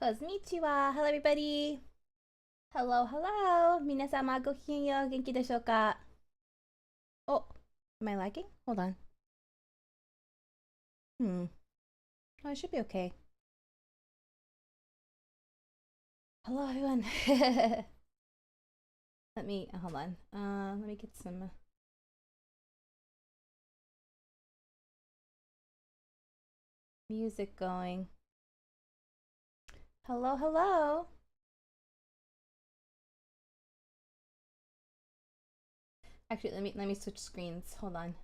Kosmika. Hello, everybody. Hello, hello. 皆様ごきげんよう。元気でしょうか? Oh, am I lagging? Hold on. Oh, it should be okay. Hello, everyone. Hold on. Let me get some music going. Hello, hello. Actually, let me switch screens. Hold on.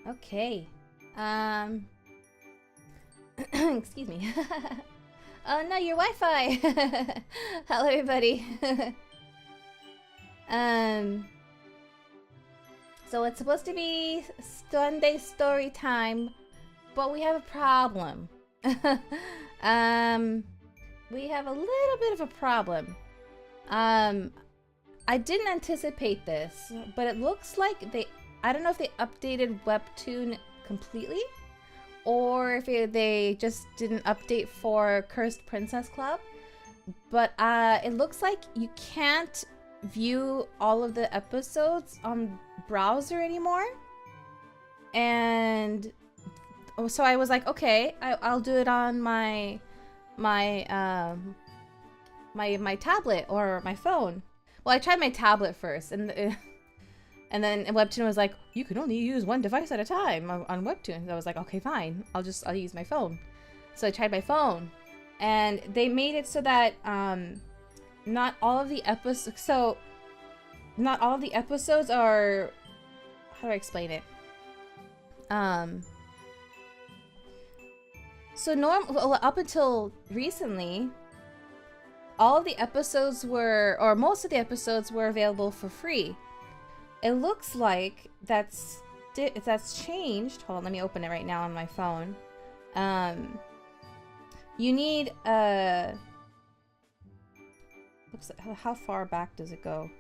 Okay. Excuse me. Oh no, your Wi-Fi. Hello, everybody. So it's supposed to be Sunday story time, but we have a problem. We have a little bit of a problem. I didn't anticipate this, but it looks like I don't know if they updated webtoon completely, or if they just didn't update for Cursed Princess Club. But it looks like you can't view all of the episodes on browser anymore. And so I was like, okay, I'll do it on my tablet or my phone. Well, I tried my tablet first, and then Webtoon was like, you can only use one device at a time on Webtoon. So I was like, okay, fine, I'll use my phone. So I tried my phone, and they made it so that not all of the episodes. So not all of the episodes are. How do I explain it? So up until recently, all of the episodes were, or most of the episodes were available for free. It looks like that's changed. Hold on, let me open it right now on my phone. You need how far back does it go?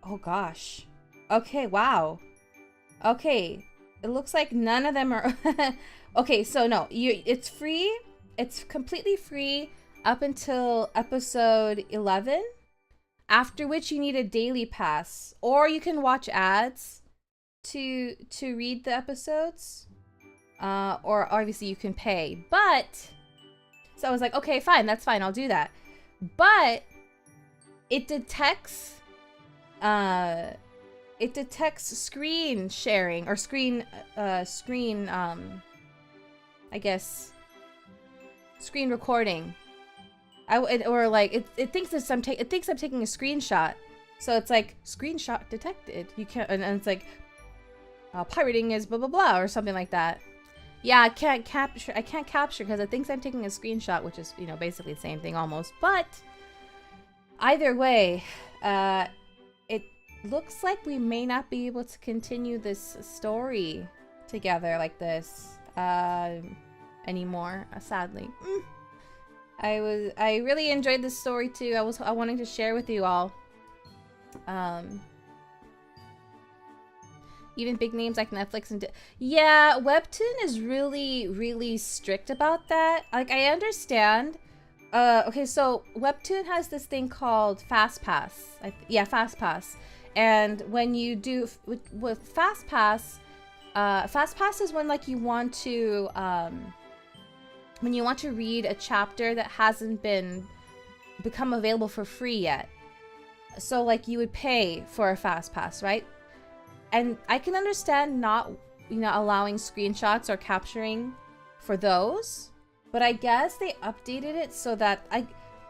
Oh gosh. Okay, wow. Okay, it looks like none of them are. Okay, so no, it's free. It's completely free up until episode 11. After which you need a daily pass, or you can watch ads to read the episodes, or obviously you can pay. But so I was like, okay, fine, that's fine, I'll do that. But it detects screen sharing or screen I guess screen recording. It thinks I'm taking a screenshot, so it's like screenshot detected. You can't, and it's like pirating is blah blah blah or something like that. Yeah, I can't capture because it thinks I'm taking a screenshot, which is basically the same thing almost. But either way, it looks like we may not be able to continue this story together like this anymore. Sadly. I really enjoyed this story too. I wanted to share with you all. Even big names like Netflix and yeah, Webtoon is really strict about that. Like, I understand. Okay, so Webtoon has this thing called Fast Pass. Fast Pass. And when you do with Fast Pass is when like you want to when you want to read a chapter that hasn't become available for free yet. So like you would pay for a fast pass, right? And I can understand not allowing screenshots or capturing for those, but I guess they updated it so that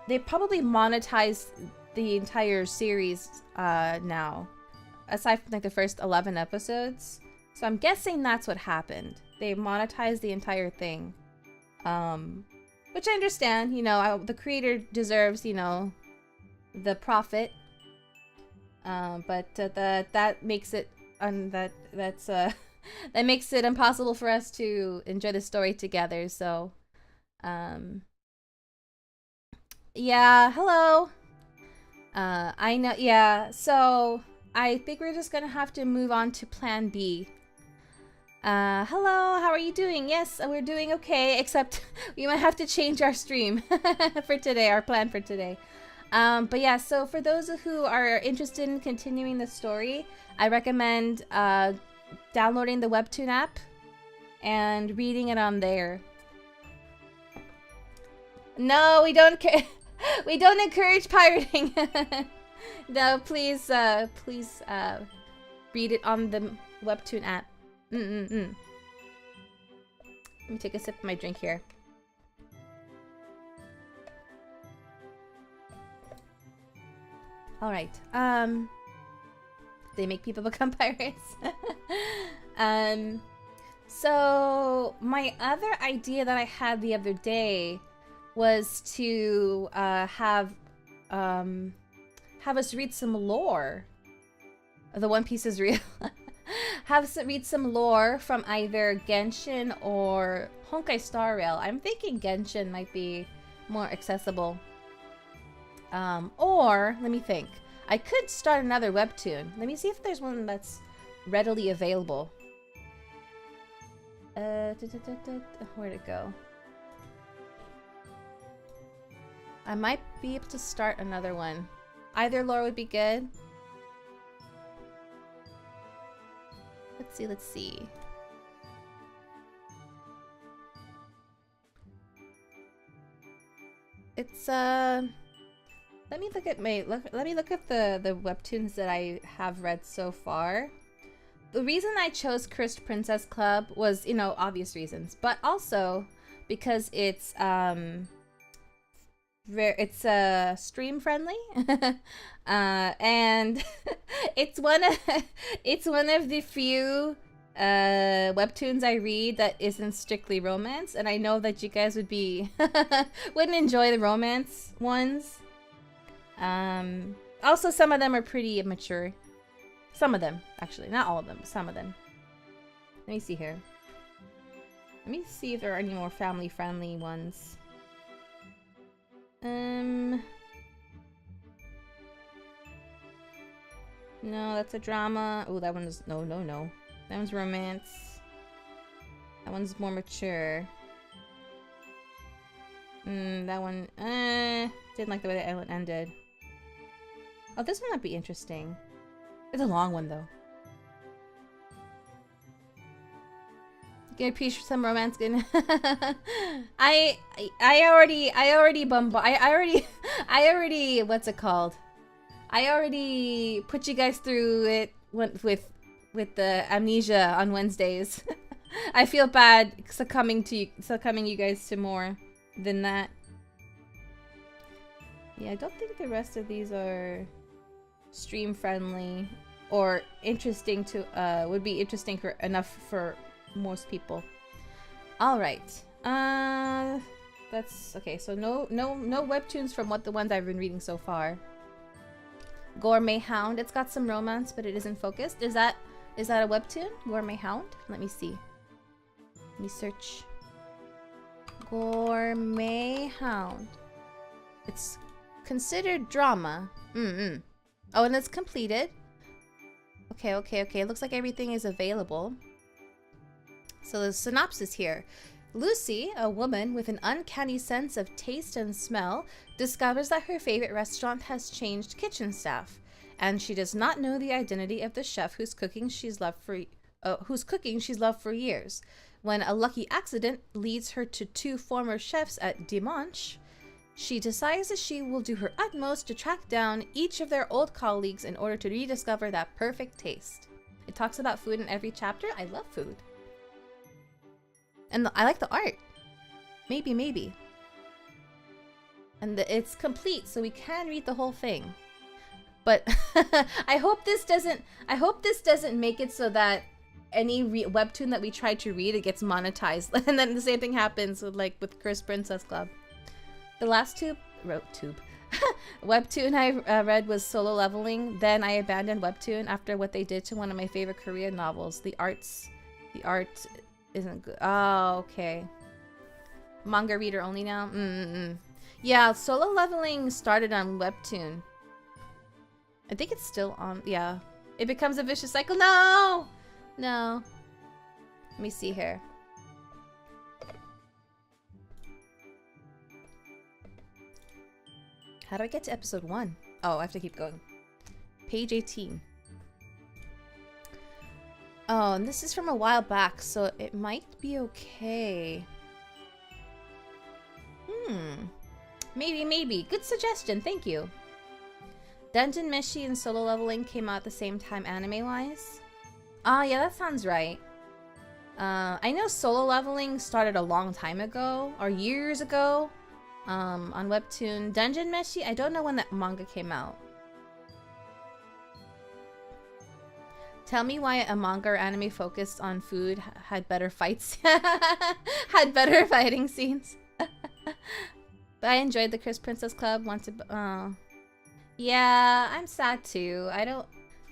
they probably monetized the entire series now, aside from like the first 11 episodes. So I'm guessing that's what happened. They monetized the entire thing. Which I understand, the creator deserves, the profit. But that makes it that makes it impossible for us to enjoy the story together. So, yeah, hello. I know, yeah. So I think we're just gonna have to move on to Plan B. Hello, how are you doing? Yes, we're doing okay, except we might have to change our stream for today, our plan for today. But yeah, so for those who are interested in continuing the story, I recommend downloading the Webtoon app and reading it on there. No, we don't we don't encourage pirating. No, please read it on the Webtoon app. Let me take a sip of my drink here. All right. They make people become pirates. So my other idea that I had the other day was to have us read some lore. The One Piece is real. Have us read some lore from either Genshin or Honkai Star Rail. I'm thinking Genshin might be more accessible. Or, let me think. I could start another webtoon. Let me see if there's one that's readily available. Where'd it go? I might be able to start another one. Either lore would be good. Let's see. It's let me look at the webtoons that I have read so far. The reason I chose Cursed Princess Club was, you know, obvious reasons, but also because it's stream friendly, and it's one of the few webtoons I read that isn't strictly romance, and I know that you guys wouldn't enjoy the romance ones. Also, some of them are pretty immature. Some of them, actually, not all of them. Some of them. Let me see here. Let me see if there are any more family-friendly ones. No, that's a drama. Oh, that one's no. That one's romance. That one's more mature. That one, didn't like the way the island ended. Oh, this one might be interesting. It's a long one though. Gonna preach some romance. Good. I already what's it called? I already put you guys through it with the amnesia on Wednesdays. I feel bad succumbing you guys to more than that. Yeah, I don't think the rest of these are stream friendly or interesting to would be interesting enough for most people. All right. That's okay. So no webtoons from the ones I've been reading so far. Gourmet Hound. It's got some romance, but it isn't focused. Is that a webtoon? Gourmet Hound? Let me see. Let me search. Gourmet Hound. It's considered drama. Oh, and it's completed. Okay. It looks like everything is available. So the synopsis here. Lucy, a woman with an uncanny sense of taste and smell, discovers that her favorite restaurant has changed kitchen staff, and she does not know the identity of the chef whose cooking she's loved for years. When a lucky accident leads her to two former chefs at Dimanche, she decides that she will do her utmost to track down each of their old colleagues in order to rediscover that perfect taste. It talks about food in every chapter. I love food. And I like the art. Maybe. And it's complete, so we can read the whole thing. But I hope this doesn't make it so that any webtoon that we try to read, it gets monetized. And then the same thing happens with Cursed Princess Club. The last webtoon I read was Solo Leveling. Then I abandoned webtoon after what they did to one of my favorite Korean novels. The art isn't good. Oh, okay. Manga reader only now? Yeah, Solo Leveling started on webtoon. I think it's still on. Yeah. It becomes a vicious cycle. No! Let me see here. How do I get to episode 1? Oh, I have to keep going. Page 18. Oh, and this is from a while back, so it might be okay. Maybe. Good suggestion, thank you. Dungeon Meshi and Solo Leveling came out at the same time anime-wise. Ah, yeah, that sounds right. I know Solo Leveling started a long time ago, or years ago, on Webtoon. Dungeon Meshi, I don't know when that manga came out. Tell me why a manga or anime focused on food had better fights. Had better fighting scenes. But I enjoyed the Chris Princess Club. Yeah, I'm sad too.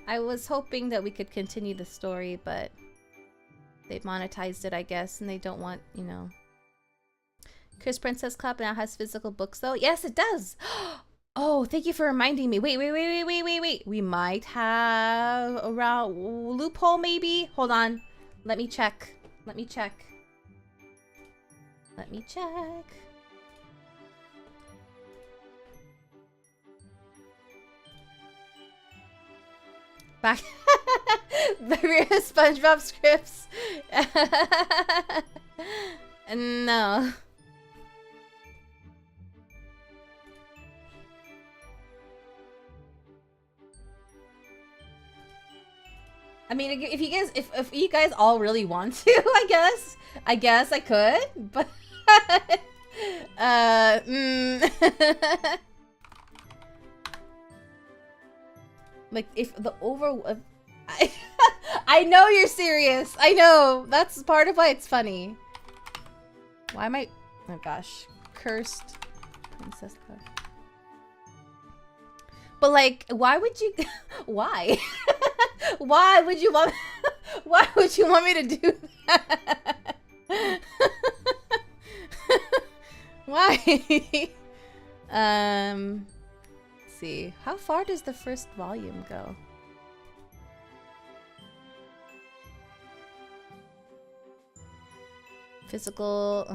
I was hoping that we could continue the story, but they monetized it, I guess, and they don't want, you know. Chris Princess Club now has physical books, though. Yes, it does. Oh, thank you for reminding me. Wait. We might have a loophole, maybe. Hold on. Let me check. Back the real SpongeBob scripts. No. I mean, if you guys all really want to, I guess I could, but like if the I know you're serious. I know. That's part of why it's funny. Why am I... Oh gosh. Cursed Princess Club. But like, why would you... Why? Why would you want... Why would you want me to do that? Why? Let's see. How far does the first volume go? Physical,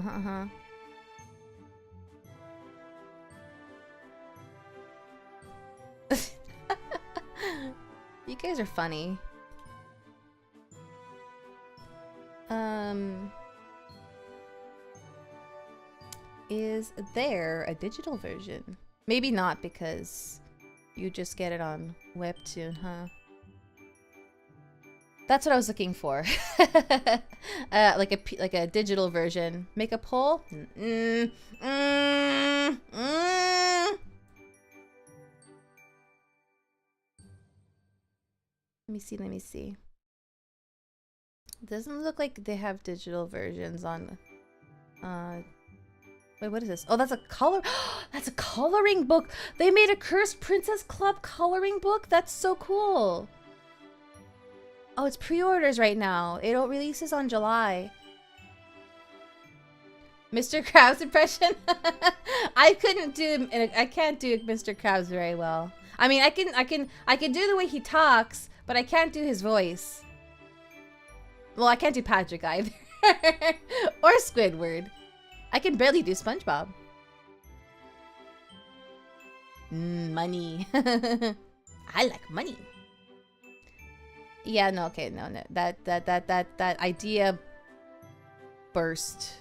You guys are funny. Is there a digital version? Maybe not, because you just get it on Webtoon, huh? That's what I was looking for. Like a digital version. Make a poll? Let me see. It doesn't look like they have digital versions on wait, what is this? Oh, that's a color. That's a coloring book. They made a Cursed Princess Club coloring book. That's so cool. Oh, it's pre-orders right now. It releases on July. Mr. Krabs impression? I can't do Mr. Krabs very well. I mean, I can do the way he talks, but I can't do his voice. Well, I can't do Patrick either. Or Squidward. I can barely do SpongeBob. Money. I like money. Yeah, no, okay, no. That idea burst.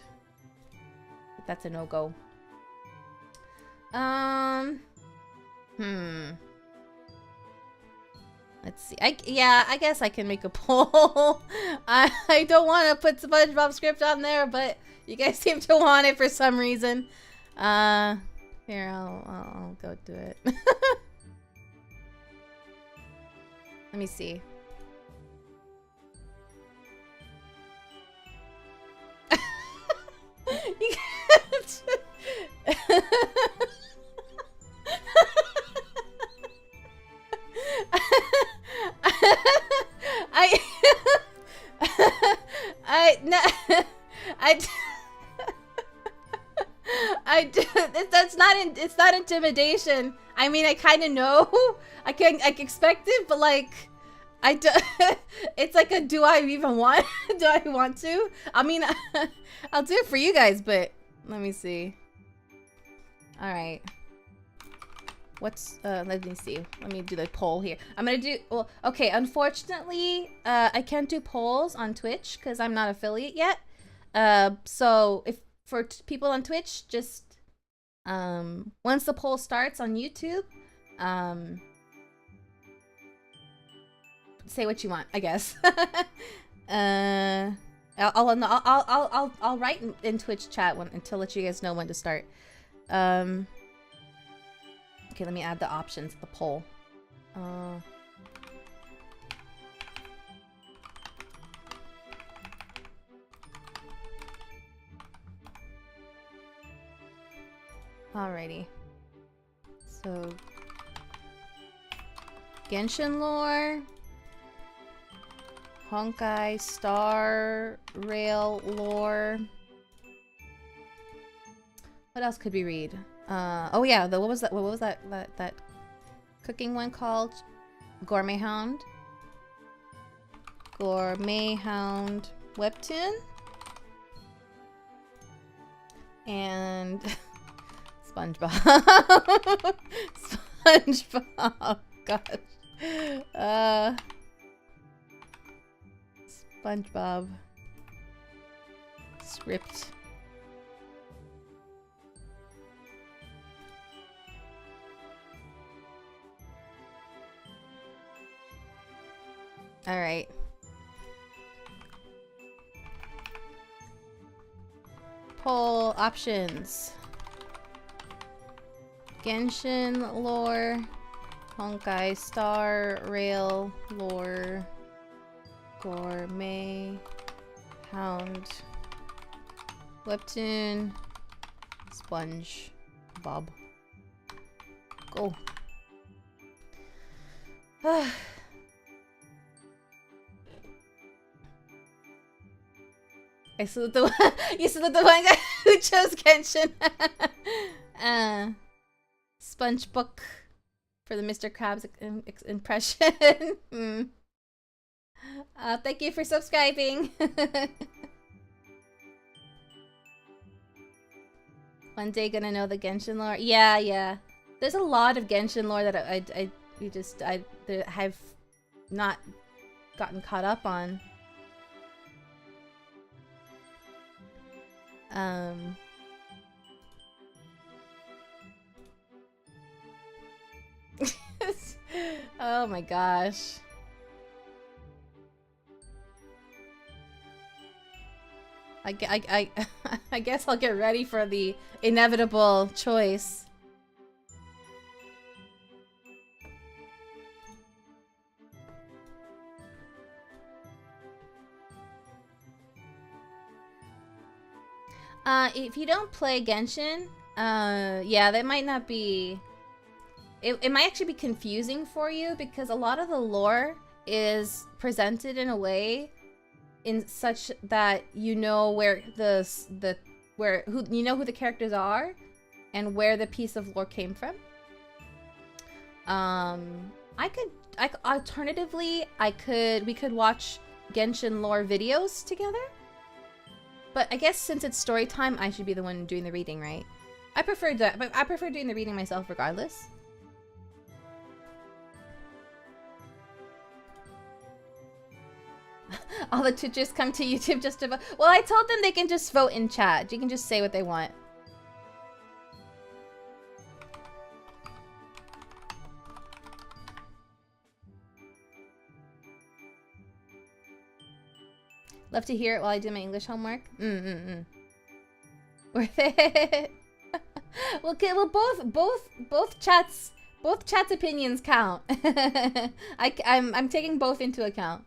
That's a no-go. Let's see. I guess I can make a poll. I don't want to put SpongeBob script on there, but you guys seem to want it for some reason. Here, I'll go do it. Let me see. You can't. It's not intimidation. I mean, I kind of know. I can expect it, but like, I do. It's like a do I even want? Do I want to? I mean, I'll do it for you guys, but let me see. All right. What's let me see. Let me do the poll here. I'm gonna do well. Okay, unfortunately, I can't do polls on Twitch because I'm not affiliate yet. So if for people on Twitch, just once the poll starts on YouTube, say what you want, I guess. I'll write in Twitch chat to let you guys know when to start. Okay, let me add the options, the poll. Alrighty. So, Genshin lore, Honkai Star Rail lore. What else could we read? Oh yeah, what was that cooking one called? Gourmet Hound. Gourmet Hound webtoon. And SpongeBob. SpongeBob. Gosh. SpongeBob. Script. All right. Poll options. Genshin lore, Honkai Star Rail lore, Gourmet Hound webtoon, SpongeBob. Go. I salute the one. You salute the one guy who chose Genshin. SpongeBook for the Mr. Krabs impression. Thank you for subscribing. One day gonna know the Genshin lore. Yeah. There's a lot of Genshin lore that I have not gotten caught up on. Oh my gosh. I guess I'll get ready for the inevitable choice. If you don't play Genshin, yeah, that might not be... It might actually be confusing for you because a lot of the lore is presented in a way in such that you know where you know who the characters are and where the piece of lore came from. Alternatively, we could watch Genshin lore videos together. But I guess since it's story time, I should be the one doing the reading, right? I prefer that, but I prefer doing the reading myself regardless. All the Twitchers come to YouTube just to vote. Well, I told them they can just vote in chat. You can just say what they want. Love to hear it while I do my English homework. Worth it. Well, both chats opinions count. I'm taking both into account.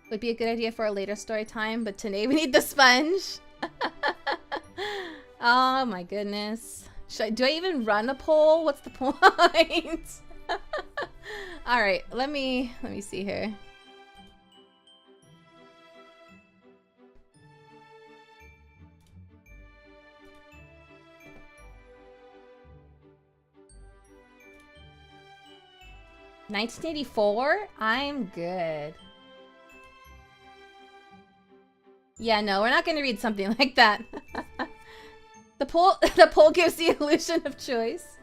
Would be a good idea for a later story time, but today we need the sponge. Oh my goodness. Do I even run a poll? What's the point? All right, let me see here. 1984? I'm good. Yeah, no, we're not going to read something like that. The poll gives the illusion of choice.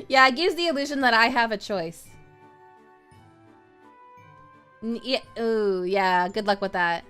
Yeah, it gives the illusion that I have a choice. Yeah, ooh, yeah, good luck with that.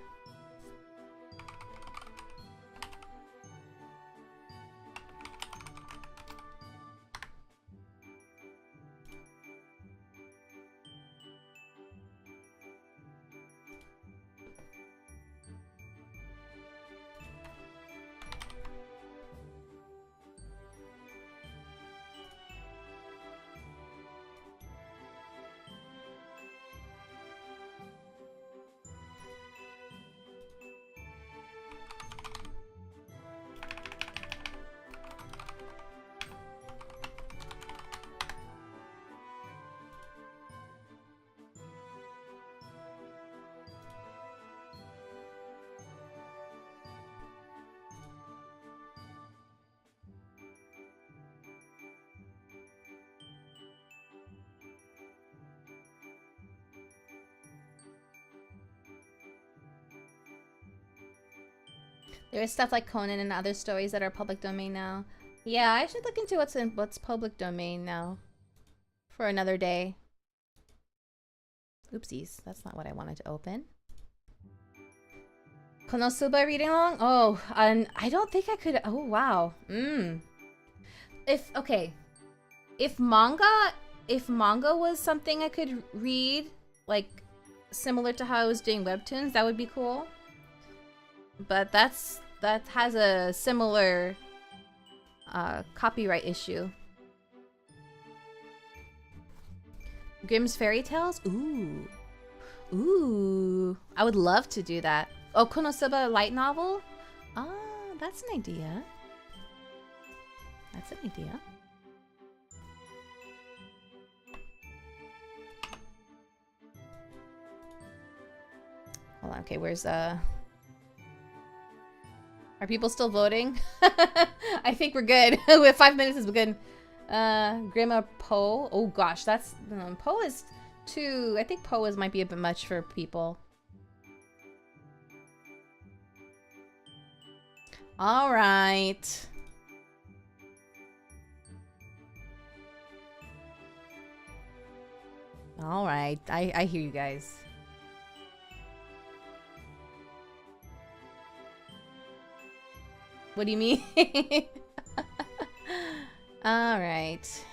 There is stuff like Conan and other stories that are public domain now. Yeah, I should look into what's public domain now. For another day. Oopsies, that's not what I wanted to open. Konosuba reading along? Oh, and I don't think I could. Oh, wow. If manga was something I could read, like similar to how I was doing webtoons, that would be cool. But that has a similar copyright issue. Grimm's Fairy Tales? Ooh. Ooh. I would love to do that. Oh, Konosuba light novel? Ah, that's an idea. That's an idea. Hold on, okay, where's Are people still voting? I think we're good. With 5 minutes is good. Grandma Poe. Oh gosh, that's Poe is too. I think Poe might be a bit much for people. All right. All right. I hear you guys. What do you mean? All right.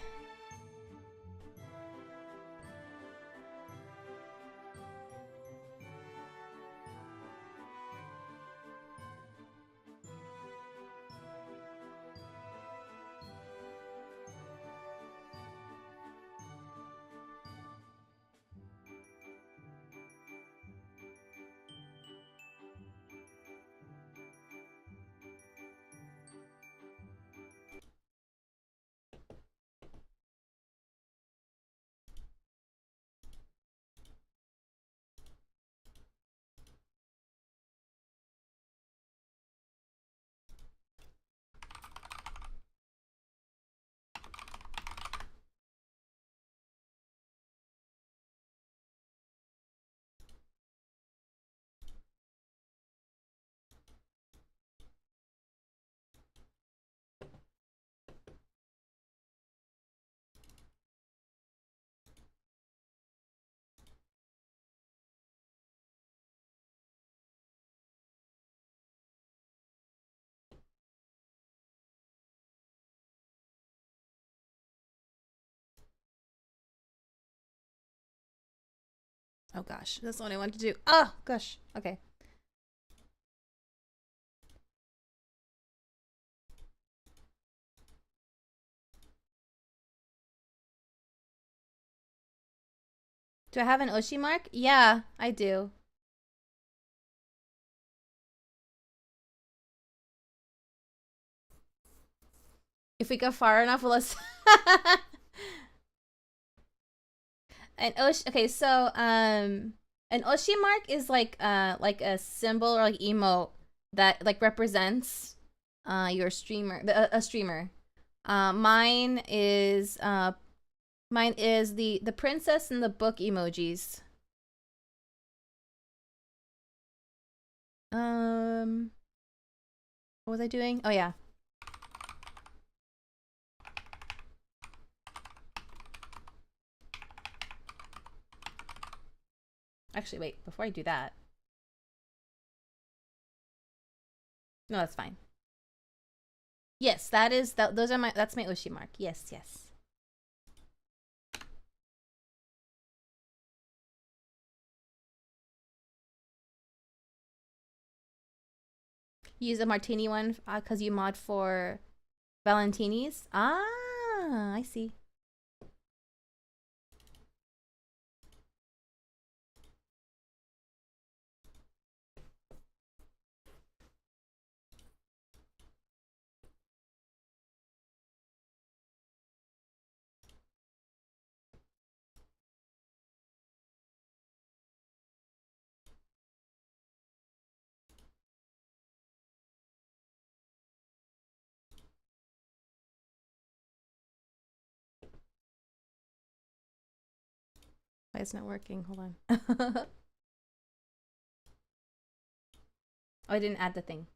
Oh gosh, that's what I wanted to do. Oh gosh, okay. Do I have an Oshi mark? Yeah, I do. If we go far enough, let's... An Oshi, okay, so an Oshi mark is like a symbol or like emote that like represents your streamer, a streamer. Mine is Mine is the princess and the book emojis. What was I doing? Oh yeah. Actually, wait, before I do that. No, that's fine. Yes, that's my Oshi mark. Yes, yes. Use a martini one because you mod for Valentini's. Ah, I see. Why isn't it working? Hold on. Oh, I didn't add the thing.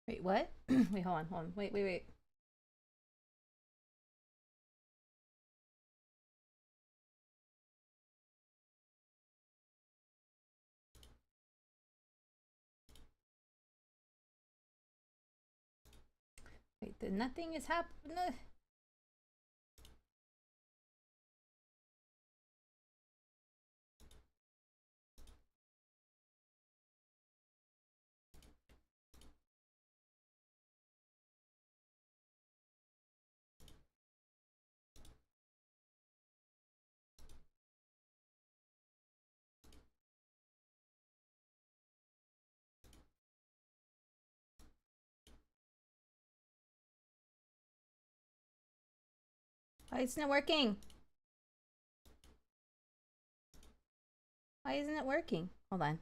Wait, what? Wait, hold on. Wait. Wait, nothing is happening. Why isn't it working? Why isn't it working? Hold on.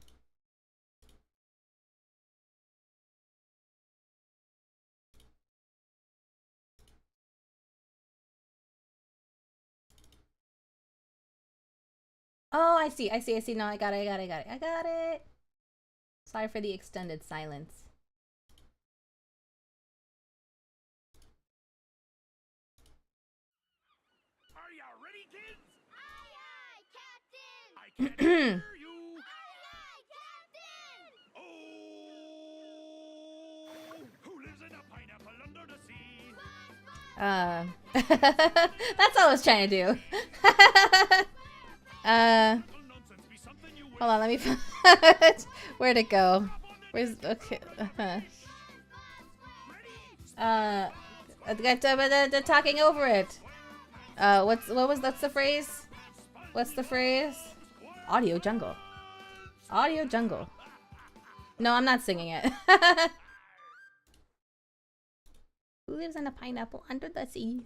Oh, I see. No, I got it. Sorry for the extended silence. Are you ready, kids? Aye, Captain! I can't hear you. Aye, Captain! Oh, who lives in a pineapple under the sea? That's all I was trying to do. Nonsense be something you Hold on, let me find where'd it go? Where's okay? They're talking over it. What's the phrase? What's the phrase? Audio jungle. Audio jungle. No, I'm not singing it. Who lives in a pineapple under the sea?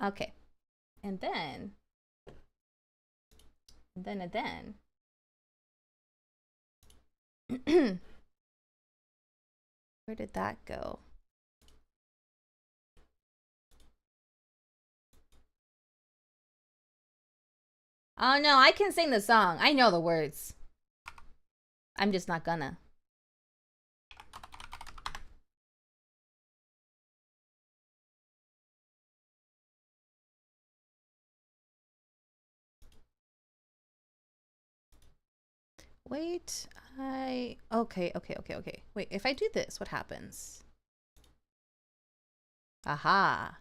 Okay. And then where did that go? Oh no, I can sing the song. I know the words. I'm just not gonna. Wait, okay. Wait, if I do this, what happens? Aha.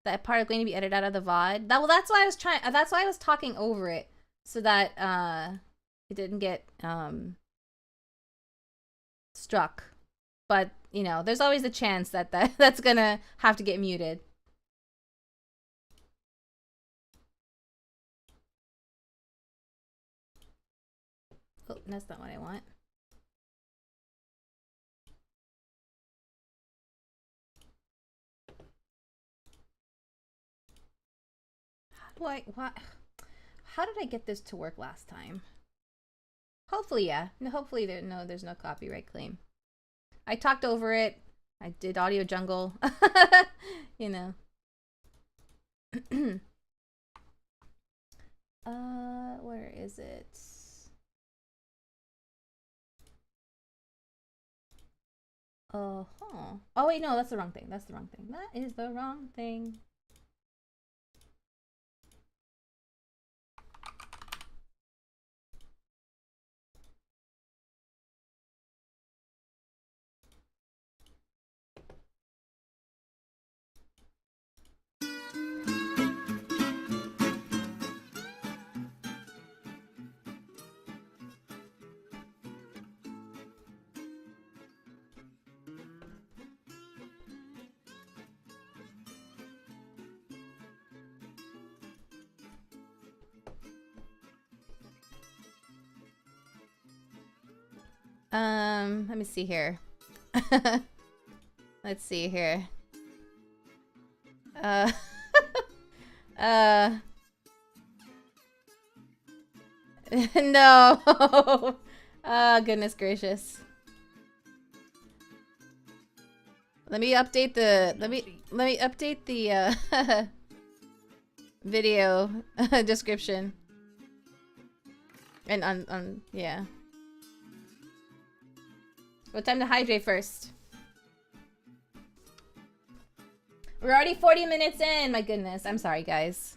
that part is going to be edited out of the VOD. That's why I was trying. That's why I was talking over it so that it didn't get struck. But you know, there's always a chance that that's gonna have to get muted. Oh, that's not what I want. How did I get this to work last time? Hopefully, yeah. No, hopefully there's no copyright claim. I talked over it. I did audio jungle. You know. Where is it? Oh wait, no, that's the wrong thing. That's the wrong thing. That is the wrong thing. Let me see here. Let's see here. No. Goodness gracious. Let me update the let me update the video description. And yeah. What time to hydrate first? We're already 40 minutes in. My goodness. I'm sorry, guys.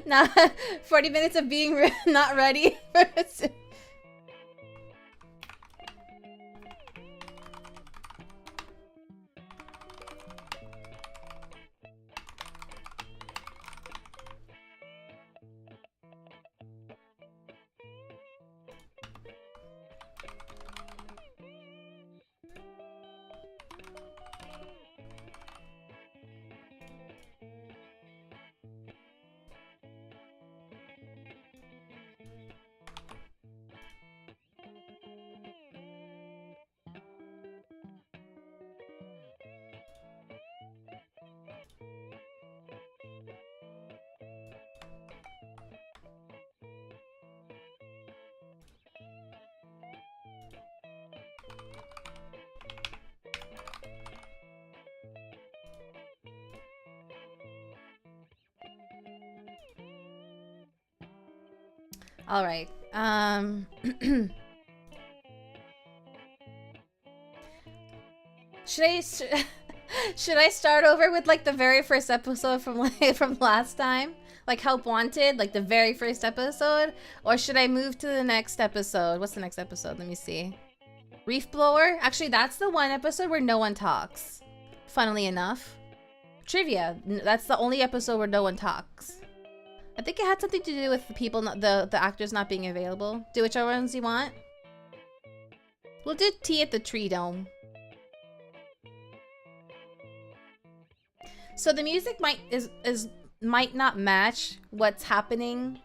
Not 40 minutes of being not ready. All right. Should I start over with like the very first episode from last time? Like Help Wanted, like the very first episode? Or should I move to the next episode? What's the next episode? Let me see. Reef Blower? Actually, that's the one episode where no one talks. Funnily enough. Trivia. That's the only episode where no one talks. I think it had something to do with the people, the actors not being available. Do whichever ones you want. We'll do Tea at the Tree Dome. So the music might not match what's happening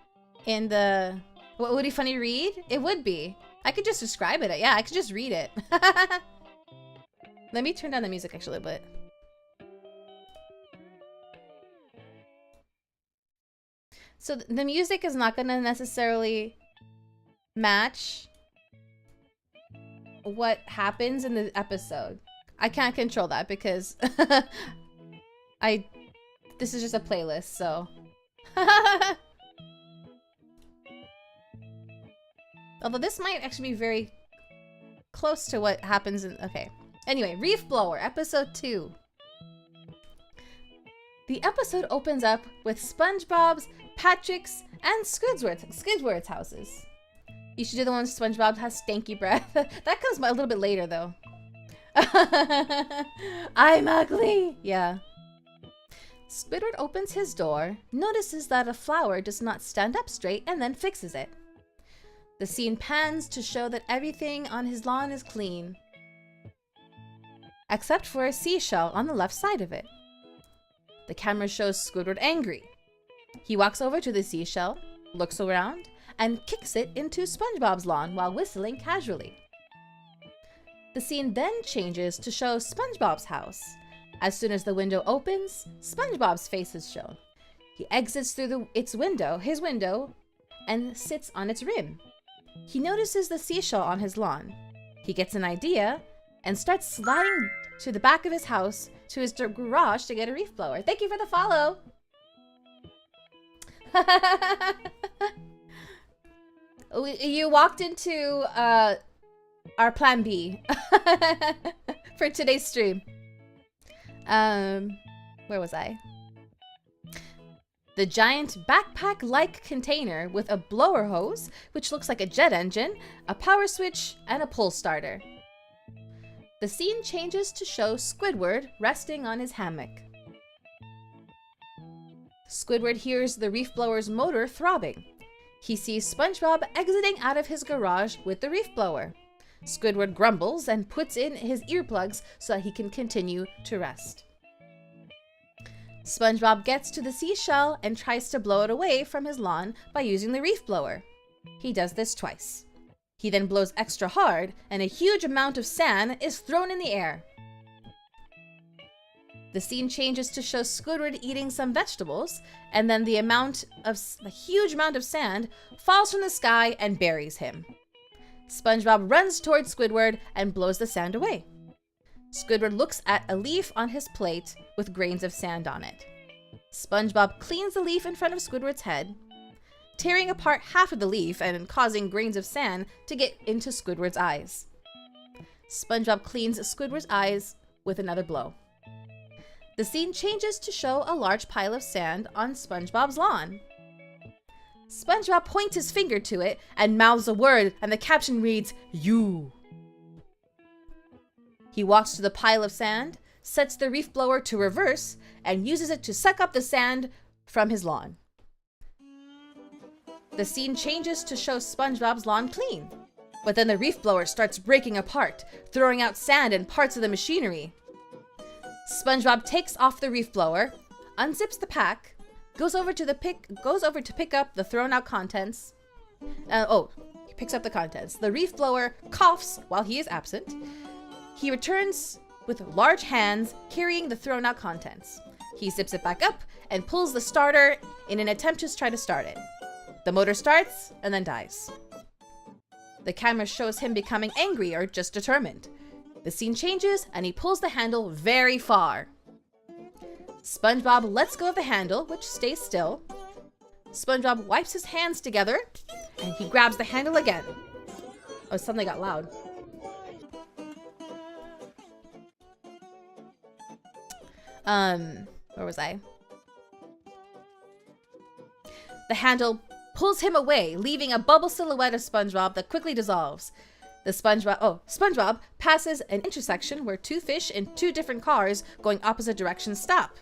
in the. What would be funny to read? It would be. I could just describe it. Yeah, I could just read it. Let me turn down the music actually a little bit. So the music is not gonna necessarily match what happens in the episode. I can't control that because this is just a playlist, so. Although this might actually be very close to what happens in, okay. Anyway, Reef Blower, episode 2. The episode opens up with SpongeBob's, Patrick's, and Squidward's houses. You should do the one SpongeBob has stanky breath. That comes a little bit later, though. I'm ugly! Yeah. Squidward opens his door, notices that a flower does not stand up straight, and then fixes it. The scene pans to show that everything on his lawn is clean, except for a seashell on the left side of it. The camera shows Squidward angry. He walks over to the seashell, looks around, and kicks it into SpongeBob's lawn while whistling casually. The scene then changes to show SpongeBob's house. As soon as the window opens, SpongeBob's face is shown. He exits through his window, and sits on its rim. He notices the seashell on his lawn. He gets an idea and starts sliding to the back of his house to his garage to get a reef blower. Thank you for the follow! You walked into our plan B for today's stream. Where was I? The giant backpack-like container with a blower hose, which looks like a jet engine, a power switch, and a pull starter. The scene changes to show Squidward resting on his hammock. Squidward hears the reef blower's motor throbbing. He sees SpongeBob exiting out of his garage with the reef blower. Squidward grumbles and puts in his earplugs so that he can continue to rest. SpongeBob gets to the seashell and tries to blow it away from his lawn by using the reef blower. He does this twice. He then blows extra hard, and a huge amount of sand is thrown in the air. The scene changes to show Squidward eating some vegetables, and then a huge amount of sand falls from the sky and buries him. SpongeBob runs towards Squidward and blows the sand away. Squidward looks at a leaf on his plate with grains of sand on it. SpongeBob cleans the leaf in front of Squidward's head, tearing apart half of the leaf and causing grains of sand to get into Squidward's eyes. SpongeBob cleans Squidward's eyes with another blow. The scene changes to show a large pile of sand on SpongeBob's lawn. SpongeBob points his finger to it and mouths a word, and the caption reads, "You." He walks to the pile of sand, sets the reef blower to reverse, and uses it to suck up the sand from his lawn. The scene changes to show SpongeBob's lawn clean, but then the reef blower starts breaking apart, throwing out sand and parts of the machinery. SpongeBob takes off the reef blower, unzips the pack, goes over to pick up the thrown out contents. He picks up the contents. The reef blower coughs while he is absent. He returns with large hands carrying the thrown out contents. He zips it back up and pulls the starter in an attempt to try to start it. The motor starts and then dies. The camera shows him becoming angry or just determined. The scene changes and he pulls the handle very far. SpongeBob lets go of the handle, which stays still. SpongeBob wipes his hands together and he grabs the handle again. Oh, something got loud. Where was I? The handle pulls him away, leaving a bubble silhouette of SpongeBob that quickly dissolves. SpongeBob passes an intersection where two fish in two different cars going opposite directions stop.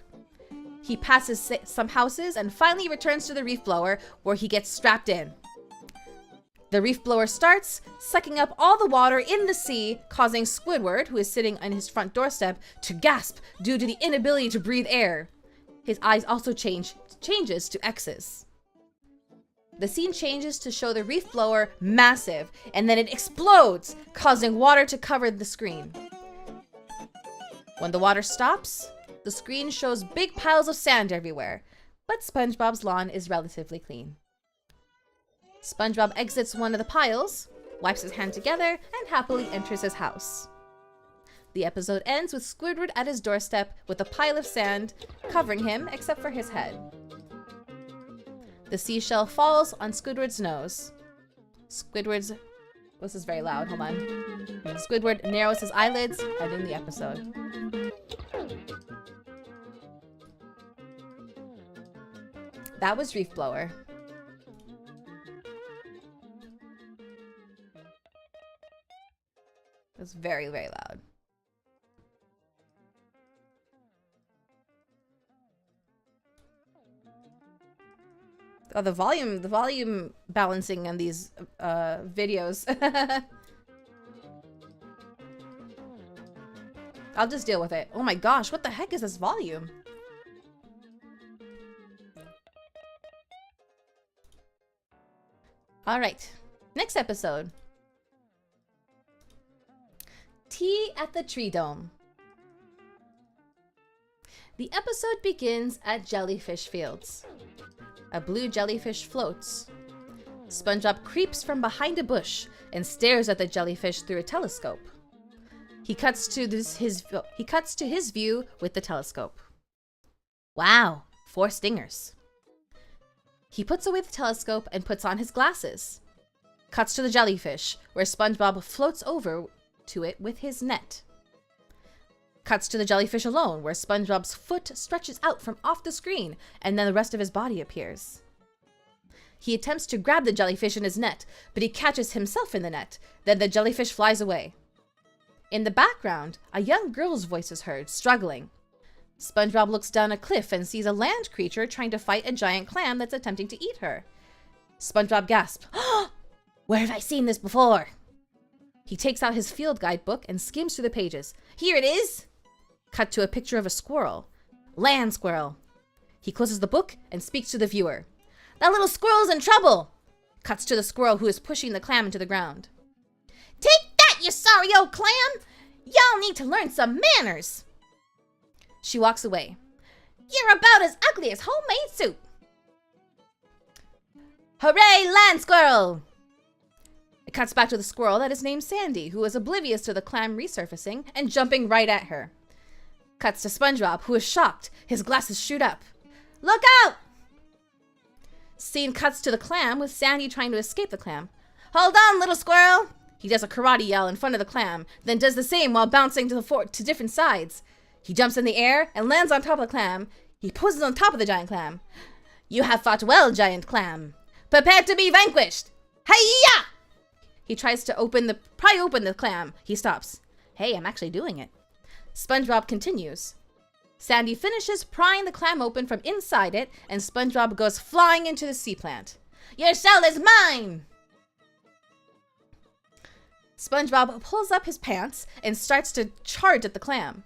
He passes some houses and finally returns to the reef blower where he gets strapped in. The reef blower starts, sucking up all the water in the sea, causing Squidward, who is sitting on his front doorstep, to gasp due to the inability to breathe air. His eyes also changes to X's. The scene changes to show the reef blower massive, and then it explodes, causing water to cover the screen. When the water stops, the screen shows big piles of sand everywhere, but SpongeBob's lawn is relatively clean. SpongeBob exits one of the piles, wipes his hand together, and happily enters his house. The episode ends with Squidward at his doorstep with a pile of sand covering him except for his head. The seashell falls on Squidward's nose. This is very loud, hold on. Squidward narrows his eyelids, ending the episode. That was Reef Blower. It was very, very loud. Oh, the volume balancing on these videos. I'll just deal with it. Oh my gosh, what the heck is this volume? All right, next episode. Tea at the Tree Dome. The episode begins at Jellyfish Fields. A blue jellyfish floats. SpongeBob creeps from behind a bush and stares at the jellyfish through a telescope. He cuts to his view with the telescope. Wow, 4 stingers. He puts away the telescope and puts on his glasses. Cuts to the jellyfish, where SpongeBob floats over to it with his net. Cuts to the jellyfish alone, where SpongeBob's foot stretches out from off the screen, and then the rest of his body appears. He attempts to grab the jellyfish in his net, but he catches himself in the net. Then the jellyfish flies away. In the background, a young girl's voice is heard, struggling. SpongeBob looks down a cliff and sees a land creature trying to fight a giant clam that's attempting to eat her. SpongeBob gasps, "Where have I seen this before?" He takes out his field guide book and skims through the pages. Here it is! Cut to a picture of a squirrel. Land squirrel. He closes the book and speaks to the viewer. That little squirrel's in trouble! Cuts to the squirrel who is pushing the clam into the ground. Take that, you sorry old clam! Y'all need to learn some manners! She walks away. You're about as ugly as homemade soup! Hooray, land squirrel! It cuts back to the squirrel that is named Sandy, who is oblivious to the clam resurfacing and jumping right at her. Cuts to SpongeBob, who is shocked. His glasses shoot up. Look out! Scene cuts to the clam with Sandy trying to escape the clam. Hold on, little squirrel! He does a karate yell in front of the clam, then does the same while bouncing to different sides. He jumps in the air and lands on top of the clam. He poses on top of the giant clam. You have fought well, giant clam. Prepare to be vanquished! Hi-ya! He tries to pry open the clam. He stops. Hey, I'm actually doing it. SpongeBob continues. Sandy finishes prying the clam open from inside it, and SpongeBob goes flying into the sea plant. Your shell is mine! SpongeBob pulls up his pants and starts to charge at the clam.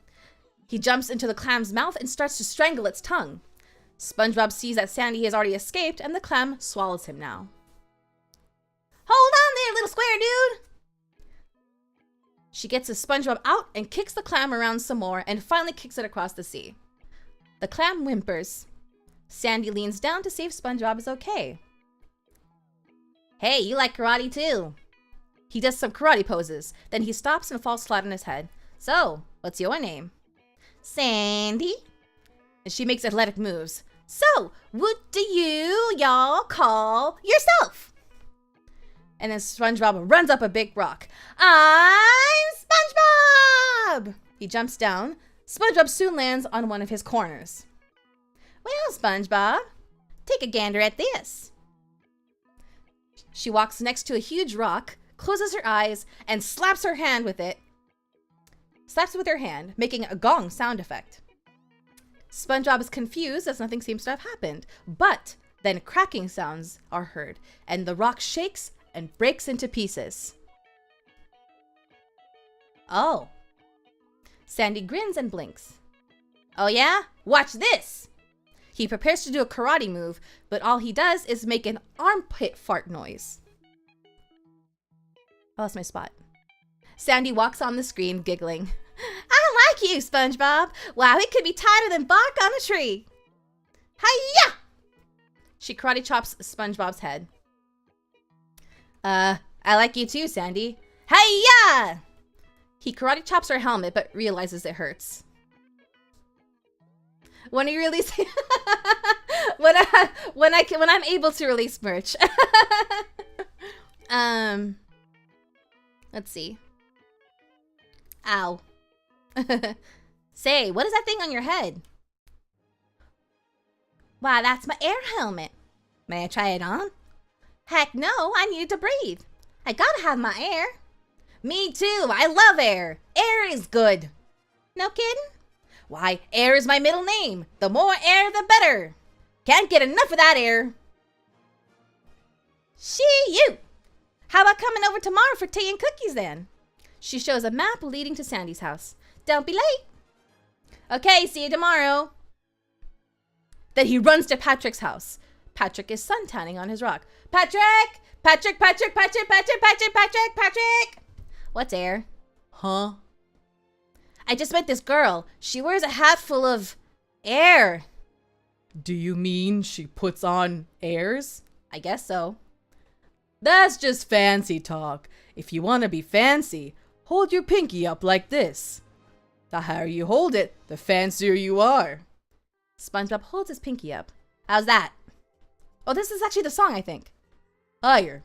He jumps into the clam's mouth and starts to strangle its tongue. SpongeBob sees that Sandy has already escaped, and the clam swallows him now. Hold on there, little square dude! She gets the SpongeBob out and kicks the clam around some more and finally kicks it across the sea. The clam whimpers. Sandy leans down to see if SpongeBob is okay. Hey, you like karate too. He does some karate poses, then he stops and falls flat on his head. So, what's your name? Sandy. And she makes athletic moves. So, what do y'all call yourself? And then SpongeBob runs up a big rock. I'm SpongeBob! He jumps down. SpongeBob soon lands on one of his corners. Well, SpongeBob, take a gander at this. She walks next to a huge rock, closes her eyes, and slaps her hand with it. Slaps it with her hand, making a gong sound effect. SpongeBob is confused as nothing seems to have happened, but then cracking sounds are heard, and the rock shakes and breaks into pieces. Oh. Sandy grins and blinks. Oh yeah? Watch this! He prepares to do a karate move, but all he does is make an armpit fart noise. I lost my spot. Sandy walks on the screen, giggling. I like you, SpongeBob. Wow, it could be tighter than bark on a tree. Hi-ya! She karate chops SpongeBob's head. I like you too, Sandy. Hi-ya! He karate chops her helmet, but realizes it hurts. When he releases, when I'm able to release merch. Let's see. Ow. Say, what is that thing on your head? Why, that's my air helmet. May I try it on? Heck no, I need it to breathe. I gotta have my air. Me too, I love air. Air is good. No kidding? Why, air is my middle name. The more air, the better. Can't get enough of that air. You. How about coming over tomorrow for tea and cookies then? She shows a map leading to Sandy's house. Don't be late. Okay, see you tomorrow. Then he runs to Patrick's house. Patrick is suntanning on his rock. Patrick! Patrick! What's air? Huh? I just met this girl. She wears a hat full of air. Do you mean she puts on airs? I guess so. That's just fancy talk. If you want to be fancy, hold your pinky up like this. The higher you hold it, the fancier you are. SpongeBob holds his pinky up. How's that? Oh, this is actually the song, I think. Higher.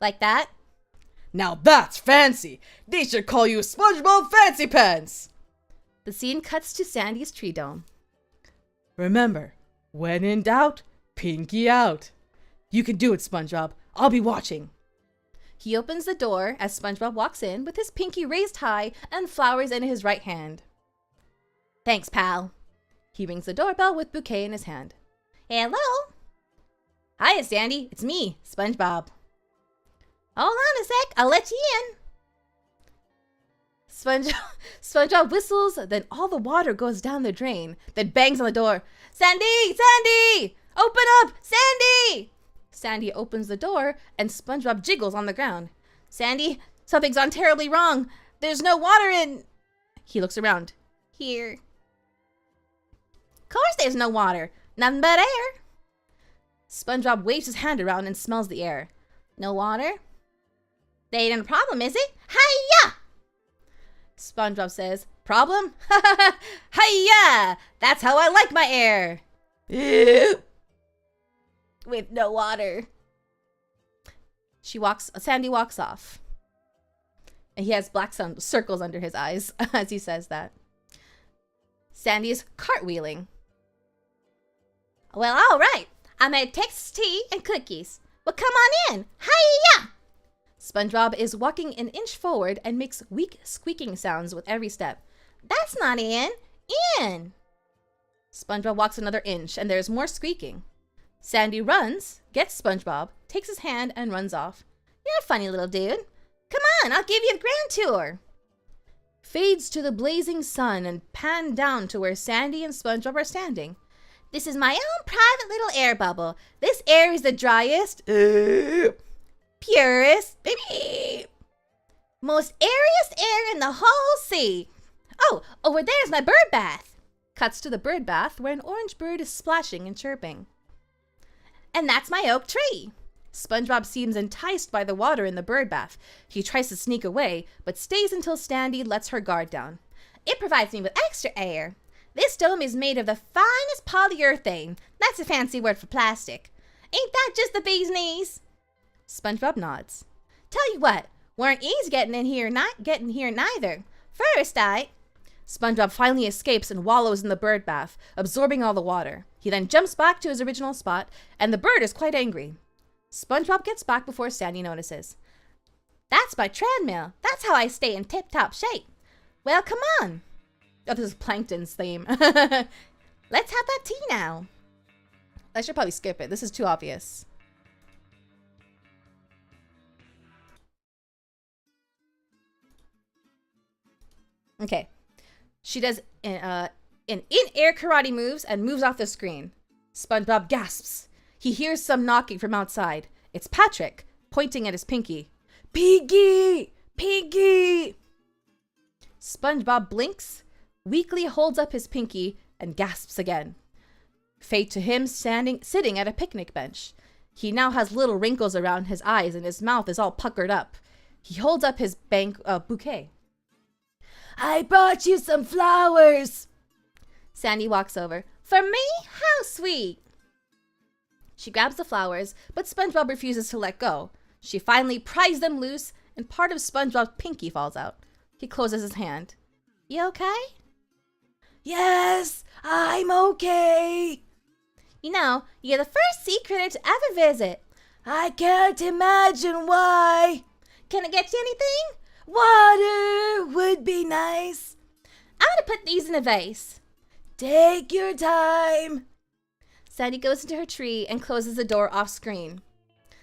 Like that? Now that's fancy. They should call you SpongeBob Fancy Pants. The scene cuts to Sandy's tree dome. Remember, when in doubt, pinky out. You can do it, SpongeBob. I'll be watching. He opens the door as SpongeBob walks in with his pinky raised high and flowers in his right hand. Thanks, pal. He rings the doorbell with bouquet in his hand. Hello? Hiya, Sandy. It's me, SpongeBob. Hold on a sec. I'll let you in. SpongeBob whistles, then all the water goes down the drain, then bangs on the door. Sandy! Sandy! Open up! Sandy! Sandy opens the door, and SpongeBob jiggles on the ground. Sandy, something's gone terribly wrong. There's no water in... He looks around. Here. Of course there's no water. Nothing but air. SpongeBob waves his hand around and smells the air. No water? That ain't a problem, is it? Hiya! SpongeBob says, problem? Hiya! That's how I like my air. With no water. Sandy walks off. And he has black circles under his eyes as he says that. Sandy is cartwheeling. Well, all right. I made Texas tea and cookies. Well, come on in. Hiya! SpongeBob is walking an inch forward and makes weak squeaking sounds with every step. That's not in. In. SpongeBob walks another inch and there's more squeaking. Sandy runs, gets SpongeBob, takes his hand, and runs off. You're a funny little dude. Come on, I'll give you a grand tour. Fades to the blazing sun and pan down to where Sandy and SpongeBob are standing. This is my own private little air bubble. This air is the driest, purest, most airiest air in the whole sea. Oh, over there's my bird bath. Cuts to the bird bath where an orange bird is splashing and chirping. And that's my oak tree. SpongeBob seems enticed by the water in the bird bath. He tries to sneak away, but stays until Sandy lets her guard down. It provides me with extra air. This dome is made of the finest polyurethane. That's a fancy word for plastic. Ain't that just the bee's knees? SpongeBob nods. Tell you what, weren't ease getting here neither. First, SpongeBob finally escapes and wallows in the bird bath, absorbing all the water. He then jumps back to his original spot, and the bird is quite angry. SpongeBob gets back before Sandy notices. That's my treadmill. That's how I stay in tip-top shape. Well, come on. Oh, this is Plankton's theme. Let's have that tea now. I should probably skip it. This is too obvious. Okay. She does an in-air karate moves and moves off the screen. SpongeBob gasps. He hears some knocking from outside. It's Patrick, pointing at his pinky. Piggy! Piggy! SpongeBob blinks, weakly holds up his pinky, and gasps again. Fade to him sitting at a picnic bench. He now has little wrinkles around his eyes and his mouth is all puckered up. He holds up his bouquet. I brought you some flowers. Sandy walks over. For me? How sweet. She grabs the flowers, but SpongeBob refuses to let go. She finally pries them loose, and part of SpongeBob's pinky falls out. He closes his hand. You okay? Yes, I'm okay. You know, you're the first sea critter to ever visit. I can't imagine why. Can I get you anything? Water would be nice. I'm gonna put these in a vase. Take your time. Sandy goes into her tree and closes the door off screen.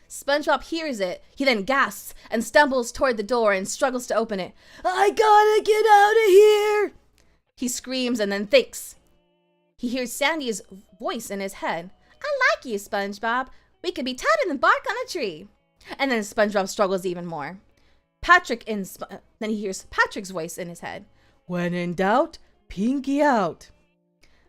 SpongeBob hears it. He then gasps and stumbles toward the door and struggles to open it. I gotta get out of here. He screams and then thinks. He hears Sandy's voice in his head. I like you, SpongeBob. We could be tighter than bark on a tree. And then SpongeBob struggles even more. Then he hears Patrick's voice in his head. When in doubt, pinky out.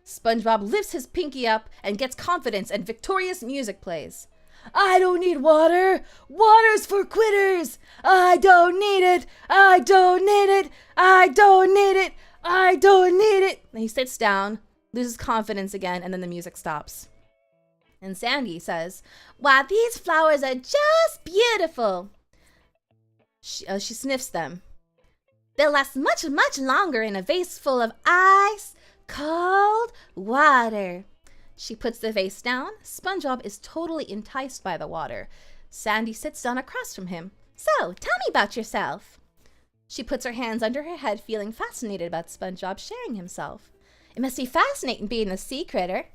SpongeBob lifts his pinky up and gets confidence, and victorious music plays. I don't need water. Water's for quitters. I don't need it. I don't need it. I don't need it. I don't need it. Then he sits down, loses confidence again, and then the music stops. And Sandy says, wow, these flowers are just beautiful. She sniffs them. They'll last much, much longer in a vase full of ice cold water. She puts the vase down. SpongeBob is totally enticed by the water. Sandy sits down across from him. So, tell me about yourself. She puts her hands under her head, feeling fascinated about SpongeBob sharing himself. It must be fascinating being a sea critter.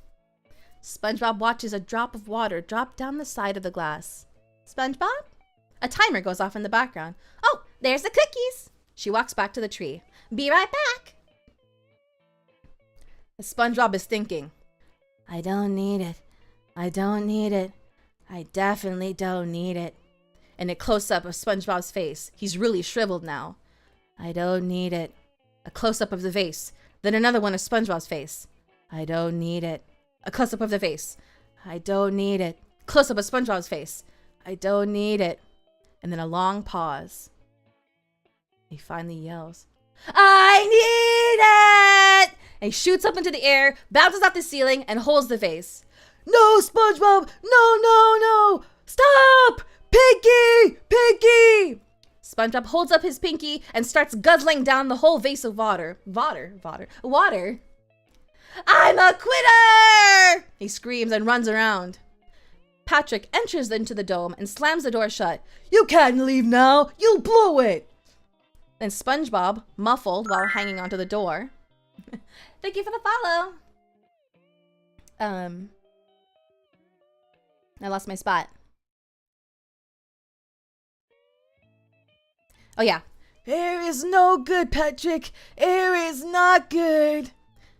SpongeBob watches a drop of water drop down the side of the glass. SpongeBob? A timer goes off in the background. Oh, there's the cookies. She walks back to the tree. Be right back. SpongeBob is thinking. I don't need it. I don't need it. I definitely don't need it. And a close-up of SpongeBob's face. He's really shriveled now. I don't need it. A close-up of the vase. Then another one of SpongeBob's face. I don't need it. A close-up of the vase. I don't need it. Close-up of SpongeBob's face. I don't need it. And then a long pause. He finally yells, I need it! And he shoots up into the air, bounces off the ceiling, and holds the vase. No, SpongeBob! No, no, no! Stop! Pinky! Pinky! SpongeBob holds up his pinky and starts guzzling down the whole vase of water. Water. I'm a quitter! He screams and runs around. Patrick enters into the dome and slams the door shut. You can't leave now. You'll blow it. Then SpongeBob, muffled while hanging onto the door. Thank you for the follow. I lost my spot. Oh yeah. Air is no good, Patrick. Air is not good.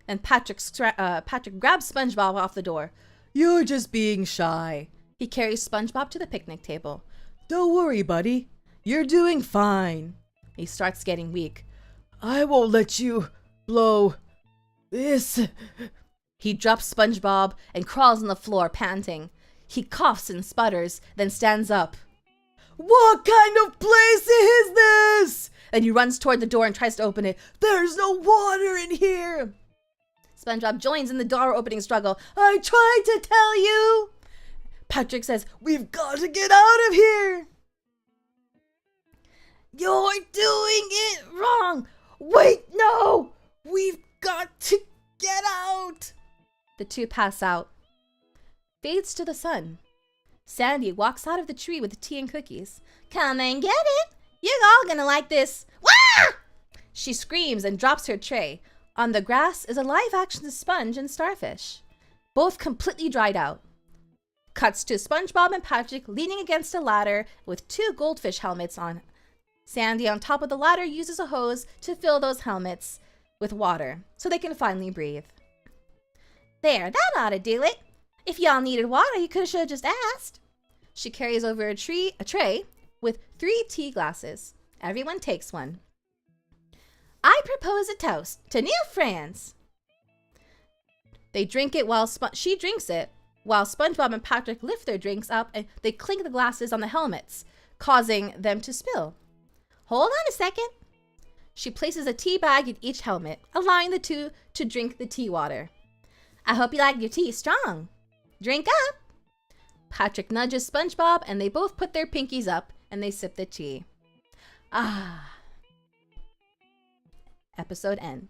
And Patrick grabs SpongeBob off the door. You're just being shy. He carries SpongeBob to the picnic table. Don't worry, buddy. You're doing fine. He starts getting weak. I won't let you blow this. He drops SpongeBob and crawls on the floor, panting. He coughs and sputters, then stands up. What kind of place is this? Then he runs toward the door and tries to open it. There's no water in here. SpongeBob joins in the door opening struggle. I tried to tell you. Patrick says, we've got to get out of here. You're doing it wrong. Wait, no. We've got to get out. The two pass out. Fades to the sun. Sandy walks out of the tree with tea and cookies. Come and get it. You're all gonna like this. Wah! She screams and drops her tray. On the grass is a live-action sponge and starfish, both completely dried out. Cuts to SpongeBob and Patrick leaning against a ladder with two goldfish helmets on. Sandy on top of the ladder uses a hose to fill those helmets with water so they can finally breathe. There, that ought to do it. If y'all needed water, you should have just asked. She carries over a tray with 3 tea glasses. Everyone takes one. I propose a toast to new friends. They drink it while she drinks it while SpongeBob and Patrick lift their drinks up and they clink the glasses on the helmets, causing them to spill. Hold on a second. She places a tea bag in each helmet, allowing the two to drink the tea water. I hope you like your tea strong. Drink up. Patrick nudges SpongeBob and they both put their pinkies up and they sip the tea. Ah. Episode end.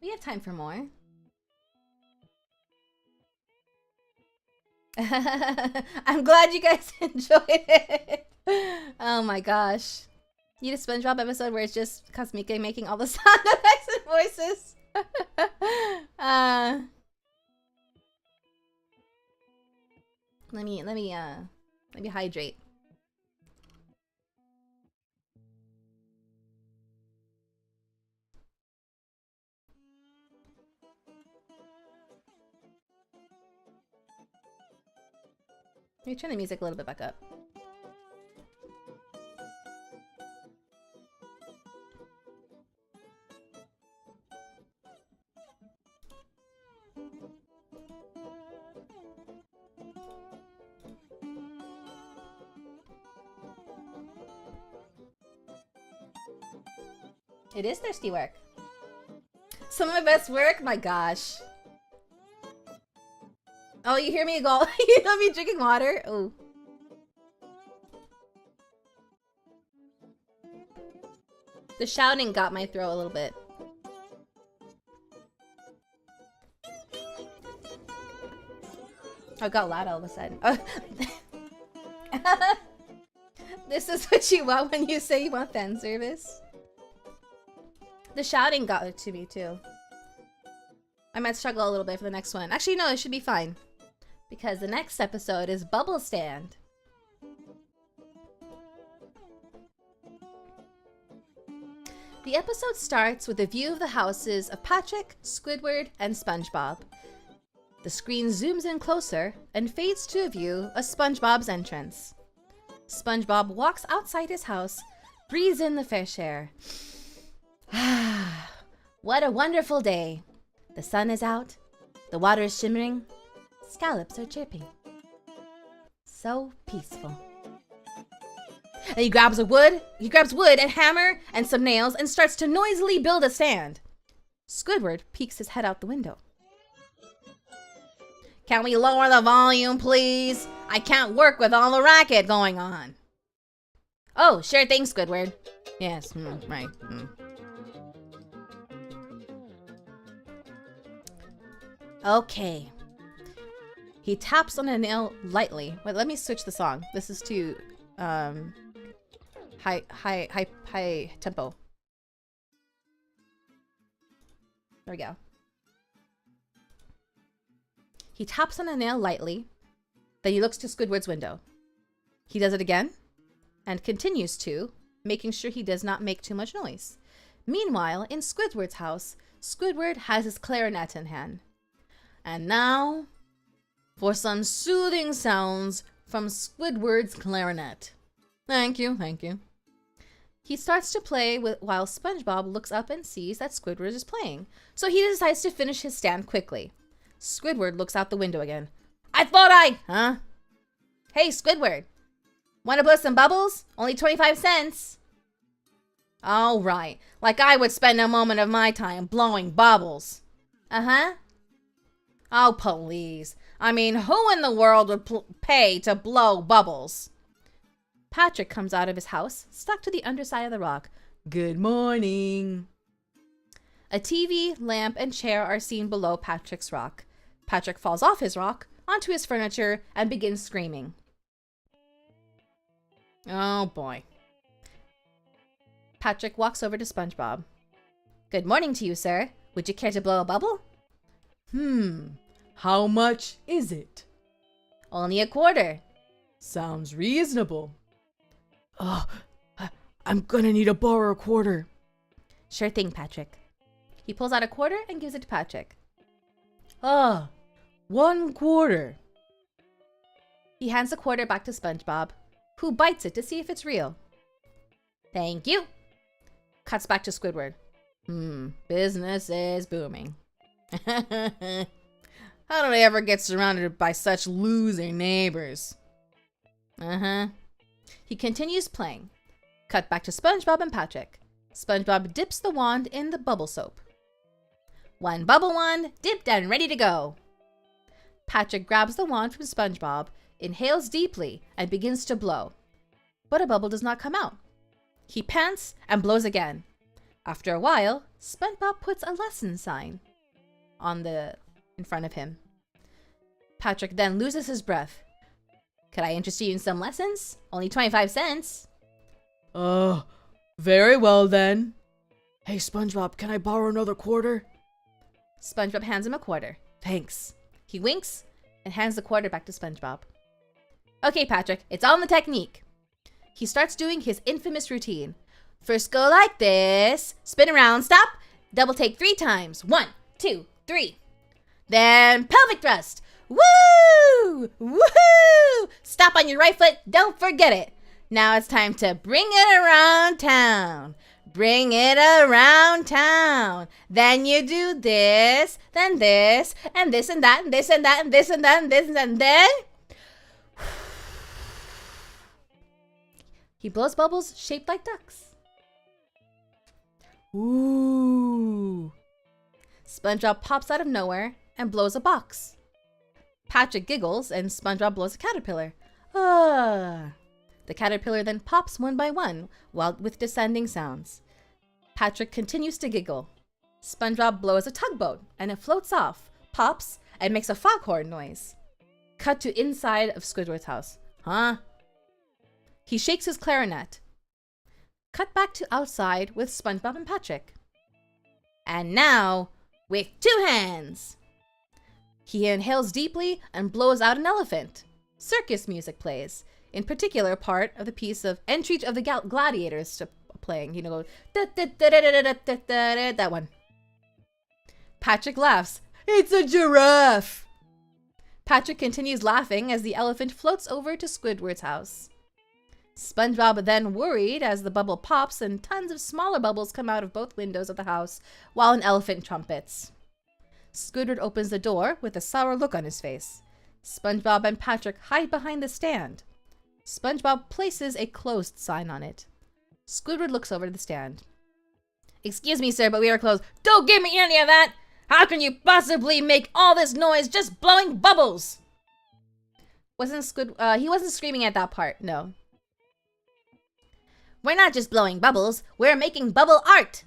We have time for more. I'm glad you guys enjoyed it. Oh my gosh. Need a SpongeBob episode where it's just Kosmika making all the sound effects and voices. Let me hydrate. Let me turn the music a little bit back up. It is thirsty work. Some of my best work? My gosh. Oh, you hear me go, you know me drinking water? Oh. The shouting got my throat a little bit. I got loud all of a sudden. Oh. This is what you want when you say you want fan service? The shouting got it to me too. I might struggle a little bit for the next one. Actually, no, it should be fine. Because the next episode is Bubble Stand. The episode starts with a view of the houses of Patrick, Squidward, and SpongeBob. The screen zooms in closer and fades to a view of SpongeBob's entrance. SpongeBob walks outside his house, breathes in the fresh air. What a wonderful day. The sun is out, the water is shimmering, scallops are chirping. So peaceful. And he grabs wood and hammer and some nails and starts to noisily build a stand. Squidward peeks his head out the window. Can we lower the volume, please? I can't work with all the racket going on. Oh, sure thing, Squidward. Yes, right. Okay. He taps on a nail lightly. Wait, let me switch the song. This is to high tempo. There we go. He taps on a nail lightly. Then he looks to Squidward's window. He does it again and continues to, making sure he does not make too much noise. Meanwhile, in Squidward's house, Squidward has his clarinet in hand. And now, for some soothing sounds from Squidward's clarinet. Thank you, thank you. He starts to play while SpongeBob looks up and sees that Squidward is playing, so he decides to finish his stand quickly. Squidward looks out the window again. Huh? Hey, Squidward. Wanna blow some bubbles? Only 25 cents. All right, like I would spend a moment of my time blowing bubbles. Uh-huh. Oh, please. I mean, who in the world would pay to blow bubbles? Patrick comes out of his house, stuck to the underside of the rock. Good morning. A TV, lamp, and chair are seen below Patrick's rock. Patrick falls off his rock, onto his furniture, and begins screaming. Oh, boy. Patrick walks over to SpongeBob. Good morning to you, sir. Would you care to blow a bubble? How much is it? Only a quarter. Sounds reasonable. I'm gonna need to borrow a quarter. Sure thing, Patrick. He pulls out a quarter and gives it to Patrick. 1 quarter. He hands the quarter back to SpongeBob, who bites it to see if it's real. Thank you. Cuts back to Squidward. Business is booming. How did I ever get surrounded by such loser neighbors? He continues playing. Cut back to SpongeBob and Patrick. SpongeBob dips the wand in the bubble soap. One bubble wand, dipped and ready to go. Patrick grabs the wand from SpongeBob, inhales deeply, and begins to blow. But a bubble does not come out. He pants and blows again. After a while, SpongeBob puts a lesson sign in front of him. Patrick then loses his breath. Could I interest you in some lessons? Only 25 cents. Very well then. Hey, SpongeBob, can I borrow another quarter? SpongeBob hands him a quarter. Thanks. He winks and hands the quarter back to SpongeBob. Okay, Patrick, it's all in the technique. He starts doing his infamous routine. First go like this, spin around, stop, double take 3 times. 1, 2, 3. Then pelvic thrust. Woo! Woohoo! Stop on your right foot, don't forget it. Now it's time to bring it around town. Bring it around town. Then you do this, then this, and this and that, and this and that, and this and that, and this and then... He blows bubbles shaped like ducks. Ooh. SpongeBob pops out of nowhere and blows a box. Patrick giggles and SpongeBob blows a caterpillar. The caterpillar then pops one by one with descending sounds. Patrick continues to giggle. SpongeBob blows a tugboat and it floats off, pops, and makes a foghorn noise. Cut to inside of Squidward's house. Huh? He shakes his clarinet. Cut back to outside with SpongeBob and Patrick. And now, with 2 hands. He inhales deeply and blows out an elephant. Circus music plays. In particular, part of the piece of Entry of the Gladiators to playing. You know, that one. Patrick laughs. It's a giraffe! Patrick continues laughing as the elephant floats over to Squidward's house. SpongeBob then worried as the bubble pops and tons of smaller bubbles come out of both windows of the house while an elephant trumpets. Squidward opens the door with a sour look on his face. SpongeBob and Patrick hide behind the stand. SpongeBob places a closed sign on it. Squidward looks over to the stand. Excuse me, sir, but we are closed. Don't give me any of that! How can you possibly make all this noise just blowing bubbles? He wasn't screaming at that part, no. We're not just blowing bubbles, we're making bubble art.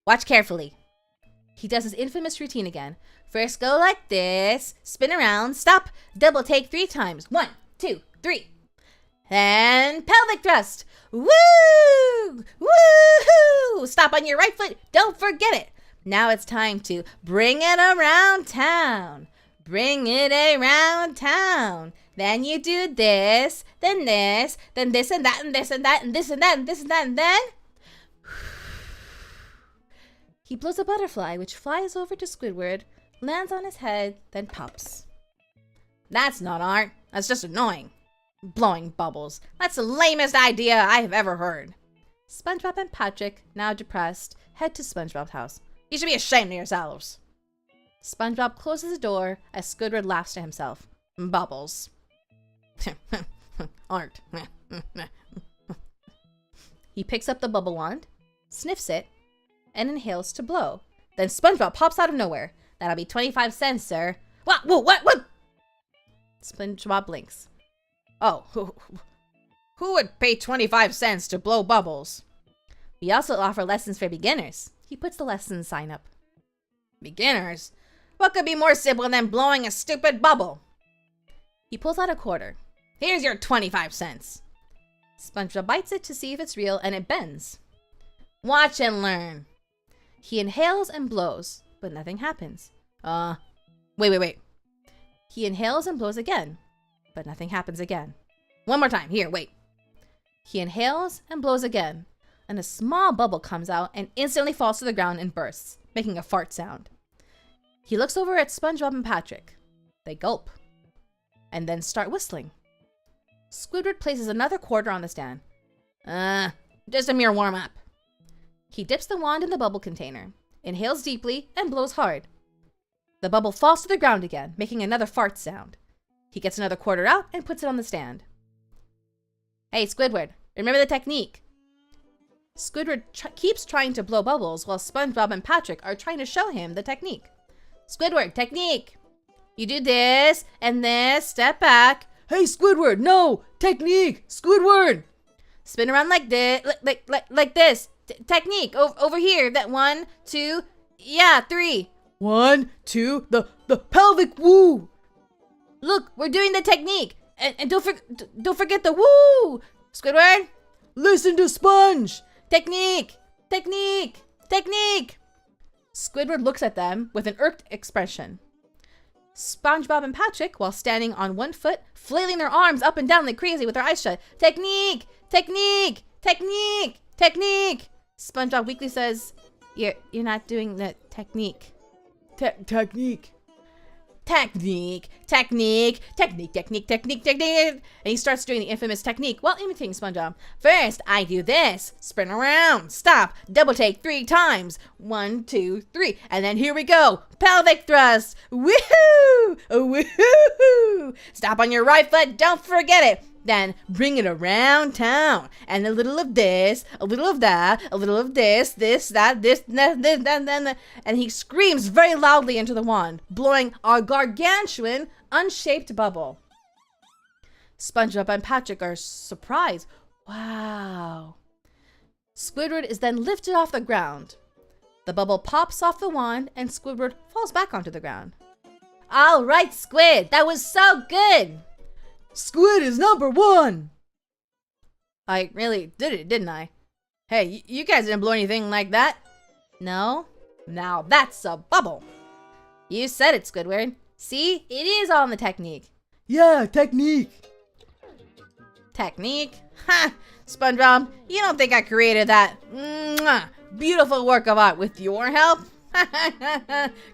Watch carefully. He does his infamous routine again. First go like this, spin around, stop, double take 3 times. 1, 2, 3. Then pelvic thrust. Woo! Woohoo! Stop on your right foot, don't forget it. Now it's time to bring it around town. Bring it around town. Then you do this, then this, then this and that, and this and that, and this and that, and this and that, and then... He blows a butterfly, which flies over to Squidward, lands on his head, then pops. That's not art. That's just annoying. Blowing bubbles. That's the lamest idea I have ever heard. SpongeBob and Patrick, now depressed, head to SpongeBob's house. You should be ashamed of yourselves. SpongeBob closes the door as Squidward laughs to himself. Bubbles. Art. He picks up the bubble wand, sniffs it, and inhales to blow. Then SpongeBob pops out of nowhere. That'll be 25 cents, sir. What? Whoa, what? SpongeBob blinks. Oh, who would pay 25 cents to blow bubbles? We also offer lessons for beginners. He puts the lesson sign up. Beginners? What could be more simple than blowing a stupid bubble? He pulls out a quarter. Here's your 25 cents. SpongeBob bites it to see if it's real, and it bends. Watch and learn. He inhales and blows, but nothing happens. Wait. He inhales and blows again, but nothing happens again. One more time. Here, wait. He inhales and blows again, and a small bubble comes out and instantly falls to the ground and bursts, making a fart sound. He looks over at SpongeBob and Patrick. They gulp, and then start whistling. Squidward places another quarter on the stand. Just a mere warm-up. He dips the wand in the bubble container, inhales deeply, and blows hard. The bubble falls to the ground again, making another fart sound. He gets another quarter out and puts it on the stand. Hey, Squidward, remember the technique? Squidward keeps trying to blow bubbles while SpongeBob and Patrick are trying to show him the technique. Squidward, technique! You do this and this, step back. Hey, Squidward, no! Technique! Squidward! Spin around like this, like this. Technique, over here. That 1, 2, 3. 1, 2, the pelvic woo! Look, we're doing the technique. And don't forget the woo! Squidward! Listen to Sponge! Technique! Technique! Technique! Squidward looks at them with an irked expression. SpongeBob and Patrick, while standing on one foot, flailing their arms up and down like crazy with their eyes shut. Technique! Technique! Technique! Technique! SpongeBob weakly says, You're not doing the technique. Technique. Technique, technique, technique, technique, technique, technique. And he starts doing the infamous technique while imitating SpongeBob. First, I do this. Spin around. Stop. Double take 3 times. 1, 2, 3. And then here we go. Pelvic thrust. Woohoo! Woohoo! Stop on your right foot. Don't forget it. Then bring it around town. And a little of this, a little of that, a little of this, that. And he screams very loudly into the wand, blowing a gargantuan, unshaped bubble. SpongeBob and Patrick are surprised. Wow. Squidward is then lifted off the ground. The bubble pops off the wand and Squidward falls back onto the ground. All right, Squid, that was so good. Squid is number 1! I really did it, didn't I? Hey, you guys didn't blow anything like that. No? Now that's a bubble. You said it, Squidward. See? It is all in the technique. Yeah, technique. Technique? Ha! SpongeBob, you don't think I created that mwah, beautiful work of art with your help?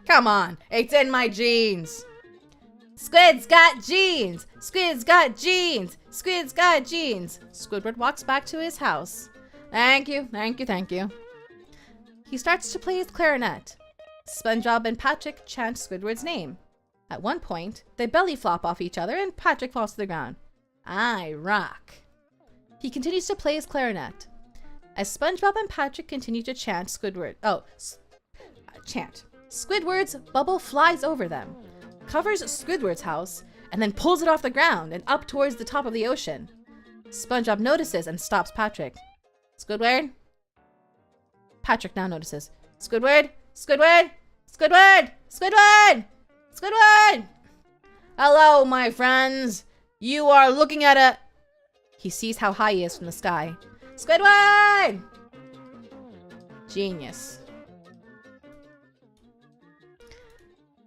Come on, it's in my genes. Squid's got genes! Squid's got genes! Squid's got genes! Squidward walks back to his house. Thank you. He starts to play his clarinet. SpongeBob and Patrick chant Squidward's name. At one point, they belly flop off each other and Patrick falls to the ground. I rock. He continues to play his clarinet. As SpongeBob and Patrick continue to chant Squidward's bubble flies over them, covers Squidward's house, and then pulls it off the ground and up towards the top of the ocean. SpongeBob notices and stops Patrick. Squidward? Patrick now notices. Squidward? Squidward? Squidward? Squidward? Squidward! Hello, my friends. You are looking at a... He sees how high he is from the sky. Squidward! Genius.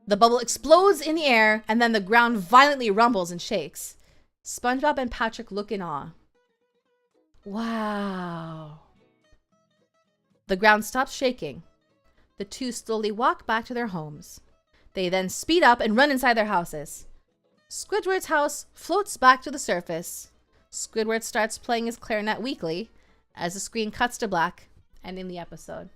The bubble explodes in the air, and then the ground violently rumbles and shakes. SpongeBob and Patrick look in awe. Wow. The ground stops shaking. The two slowly walk back to their homes. They then speed up and run inside their houses. Squidward's house floats back to the surface. Squidward starts playing his clarinet weakly as the screen cuts to black, ending the episode.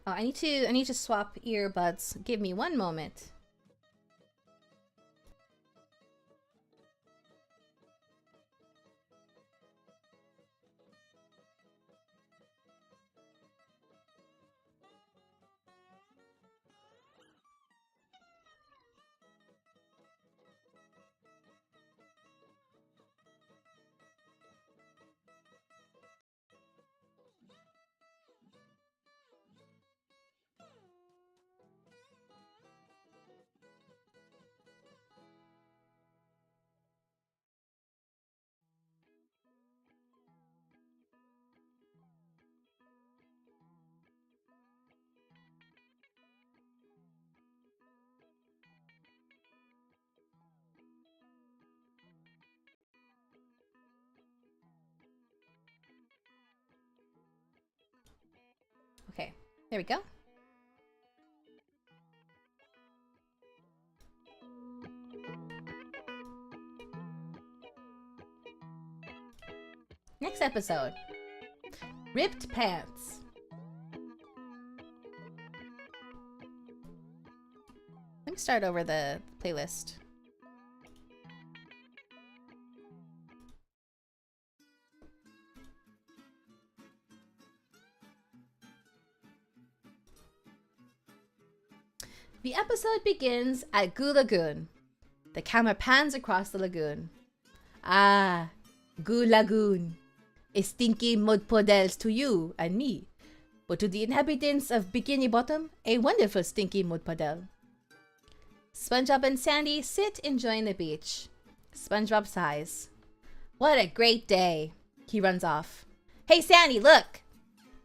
Oh, I need to swap earbuds. Give me one moment. Okay, there we go. Next episode. Ripped Pants. Let me start over the playlist. The episode begins at Goo Lagoon. The camera pans across the lagoon. Ah, Goo Lagoon. A stinky mud puddles to you and me. But to the inhabitants of Bikini Bottom, a wonderful stinky mud puddle. SpongeBob and Sandy sit enjoying the beach. SpongeBob sighs. What a great day. He runs off. Hey Sandy, look!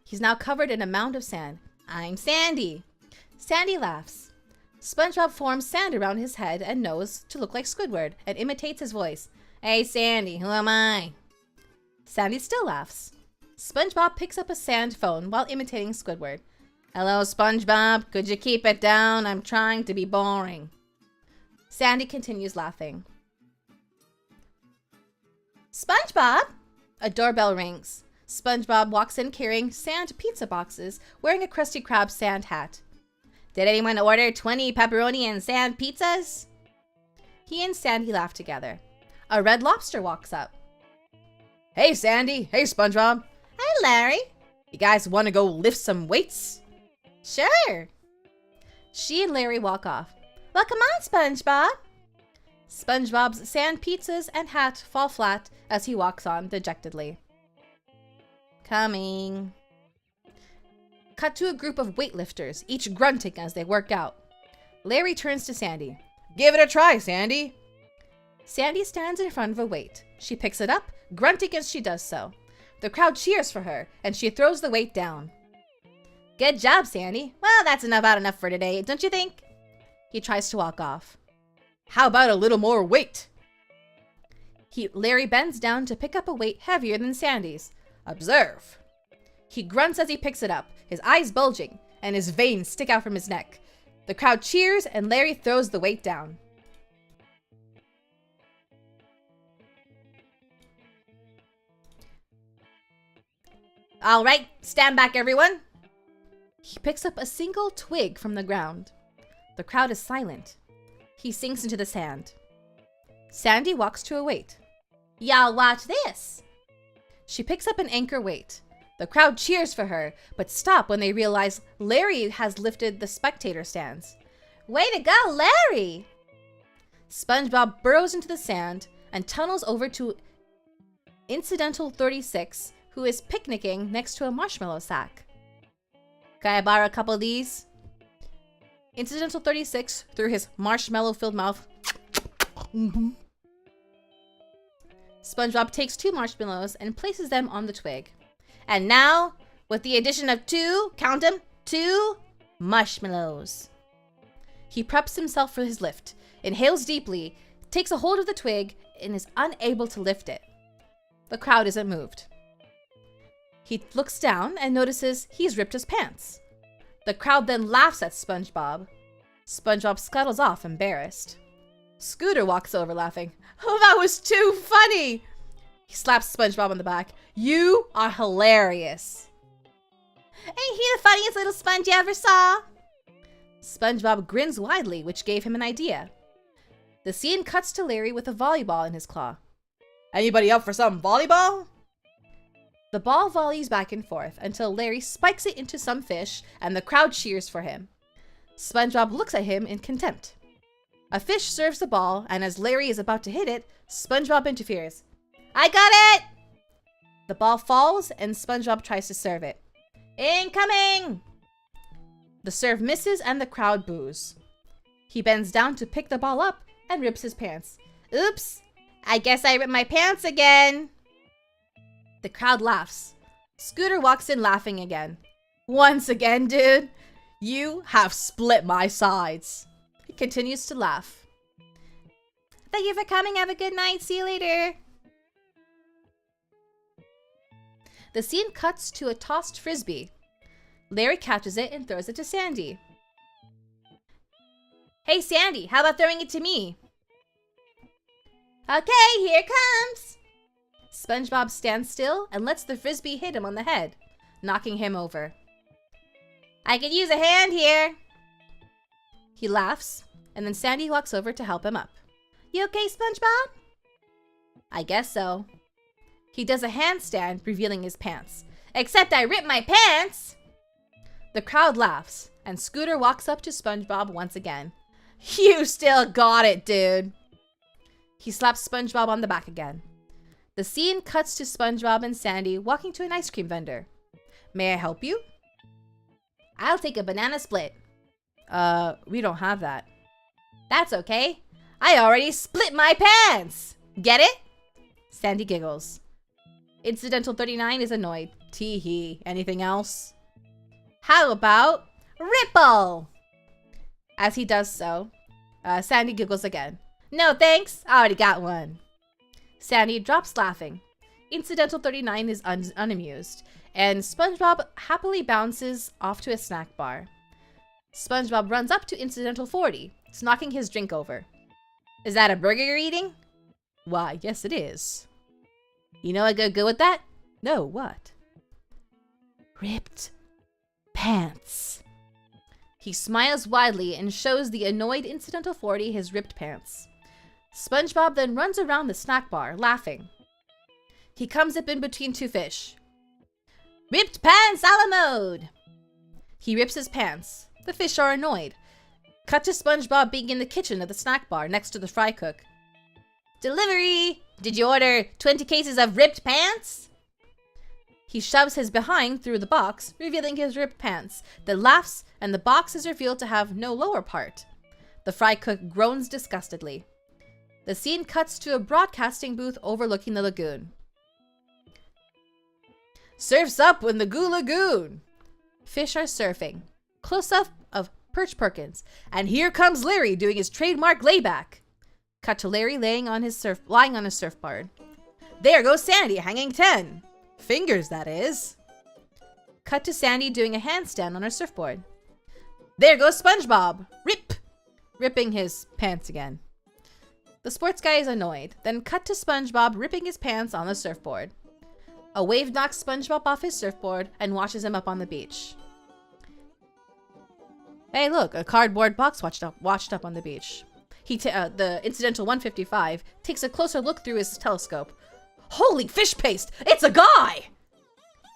He's now covered in a mound of sand. I'm Sandy. Sandy laughs. SpongeBob forms sand around his head and nose to look like Squidward and imitates his voice. Hey Sandy, who am I? Sandy still laughs. SpongeBob picks up a sand phone while imitating Squidward. Hello SpongeBob, could you keep it down? I'm trying to be boring. Sandy continues laughing. SpongeBob! A doorbell rings. SpongeBob walks in carrying sand pizza boxes, wearing a Krusty Krab sand hat. Did anyone order 20 pepperoni and sand pizzas? He and Sandy laugh together. A red lobster walks up. Hey Sandy, hey SpongeBob. Hi Larry. You guys want to go lift some weights? Sure. She and Larry walk off. Well, come on, SpongeBob. SpongeBob's sand pizzas and hat fall flat as he walks on dejectedly. Coming. Cut to a group of weightlifters, each grunting as they work out. Larry turns to Sandy. Give it a try, Sandy. Sandy stands in front of a weight. She picks it up, grunting as she does so. The crowd cheers for her, and she throws the weight down. Good job, Sandy. Well, that's about enough for today, don't you think? He tries to walk off. How about a little more weight? Larry bends down to pick up a weight heavier than Sandy's. Observe. He grunts as he picks it up, his eyes bulging, and his veins stick out from his neck. The crowd cheers, and Larry throws the weight down. All right, stand back, everyone. He picks up a single twig from the ground. The crowd is silent. He sinks into the sand. Sandy walks to a weight. Y'all watch this. She picks up an anchor weight. The crowd cheers for her, but stop when they realize Larry has lifted the spectator stands. Way to go, Larry! SpongeBob burrows into the sand and tunnels over to Incidental 36, who is picnicking next to a marshmallow sack. Can I borrow a couple of these? Incidental 36, through his marshmallow-filled mouth. SpongeBob takes 2 marshmallows and places them on the twig. And now, with the addition of 2, count them, 2 marshmallows. He preps himself for his lift, inhales deeply, takes a hold of the twig, and is unable to lift it. The crowd isn't moved. He looks down and notices he's ripped his pants. The crowd then laughs at SpongeBob. SpongeBob scuttles off, embarrassed. Scooter walks over, laughing. Oh, that was too funny! He slaps SpongeBob on the back. You are hilarious. Ain't he the funniest little sponge you ever saw? SpongeBob grins widely, which gave him an idea. The scene cuts to Larry with a volleyball in his claw. Anybody up for some volleyball? The ball volleys back and forth until Larry spikes it into some fish and the crowd cheers for him. SpongeBob looks at him in contempt. A fish serves the ball, and as Larry is about to hit it, SpongeBob interferes. I got it! The ball falls and SpongeBob tries to serve it. Incoming! The serve misses and the crowd boos. He bends down to pick the ball up and rips his pants. Oops! I guess I ripped my pants again! The crowd laughs. Scooter walks in laughing again. Once again, dude. You have split my sides. He continues to laugh. Thank you for coming. Have a good night. See you later. The scene cuts to a tossed frisbee. Larry catches it and throws it to Sandy. Hey, Sandy, how about throwing it to me? Okay, here it comes. SpongeBob stands still and lets the frisbee hit him on the head, knocking him over. I could use a hand here. He laughs, and then Sandy walks over to help him up. You okay, SpongeBob? I guess so. He does a handstand, revealing his pants. Except I ripped my pants! The crowd laughs, and Scooter walks up to SpongeBob once again. You still got it, dude. He slaps SpongeBob on the back again. The scene cuts to SpongeBob and Sandy walking to an ice cream vendor. May I help you? I'll take a banana split. We don't have that. That's okay. I already split my pants! Get it? Sandy giggles. Incidental 39 is annoyed. Tee-hee. Anything else? How about Ripple? As he does so, Sandy giggles again. No thanks, I already got one. Sandy drops laughing. Incidental 39 is unamused, and SpongeBob happily bounces off to a snack bar. SpongeBob runs up to Incidental 40, knocking his drink over. Is that a burger you're eating? Why, yes it is. You know I go with that? No, what? Ripped pants. He smiles widely and shows the annoyed Incidental 40 his ripped pants. SpongeBob then runs around the snack bar, laughing. He comes up in between two fish. Ripped pants a la mode! He rips his pants. The fish are annoyed. Cut to SpongeBob being in the kitchen of the snack bar next to the fry cook. Delivery! Did you order 20 cases of ripped pants? He shoves his behind through the box, revealing his ripped pants, then laughs, and the box is revealed to have no lower part. The fry cook groans disgustedly. The scene cuts to a broadcasting booth overlooking the lagoon. Surf's up in the Goo Lagoon! Fish are surfing. Close-up of Perch Perkins, and here comes Larry doing his trademark layback. Cut to Larry lying on his surfboard. There goes Sandy hanging 10. Fingers, that is. Cut to Sandy doing a handstand on her surfboard. There goes SpongeBob. Ripping his pants again. The sports guy is annoyed. Then cut to SpongeBob ripping his pants on the surfboard. A wave knocks SpongeBob off his surfboard and washes him up on the beach. Hey, look, a cardboard box washed up on the beach. The Incidental 155 takes a closer look through his telescope. Holy fish paste! It's a guy!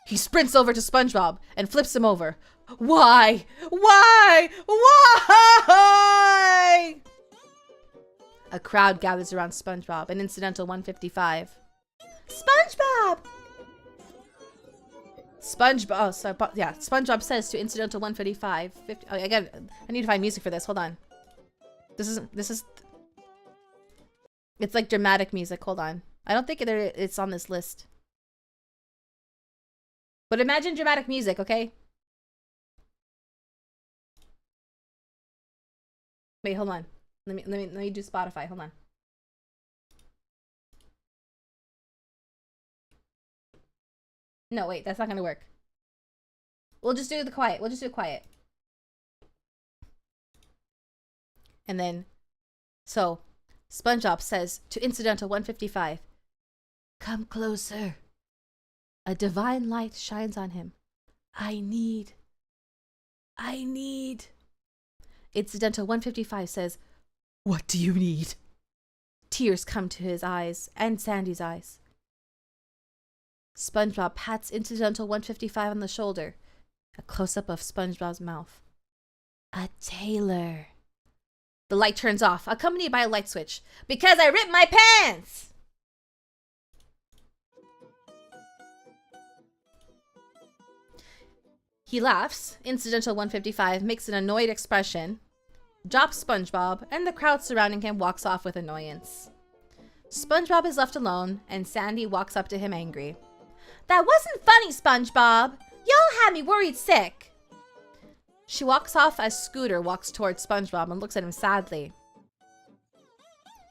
He sprints over to SpongeBob and flips him over. Why? Why? Why? A crowd gathers around SpongeBob and Incidental 155. SpongeBob! SpongeBob says to Incidental 155. I need to find music for this. Hold on. It's like dramatic music. Hold on. I don't think it's on this list. But imagine dramatic music, okay? Wait, hold on. Let me do Spotify. Hold on. No, wait, that's not gonna work. We'll just do the quiet. We'll just do quiet. And then, so, SpongeBob says to Incidental 155, "Come closer. A divine light shines on him. I need. Incidental 155 says, What do you need? tears come to his eyes and Sandy's eyes. SpongeBob pats Incidental 155 on the shoulder. A close-up of SpongeBob's mouth. A tailor. The light turns off, accompanied by a light switch. Because I ripped my pants! He laughs. Incidental 155 makes an annoyed expression, drops SpongeBob, and the crowd surrounding him walks off with annoyance. SpongeBob is left alone, and Sandy walks up to him angry. That wasn't funny, SpongeBob! Y'all had me worried sick! She walks off as Scooter walks towards SpongeBob and looks at him sadly.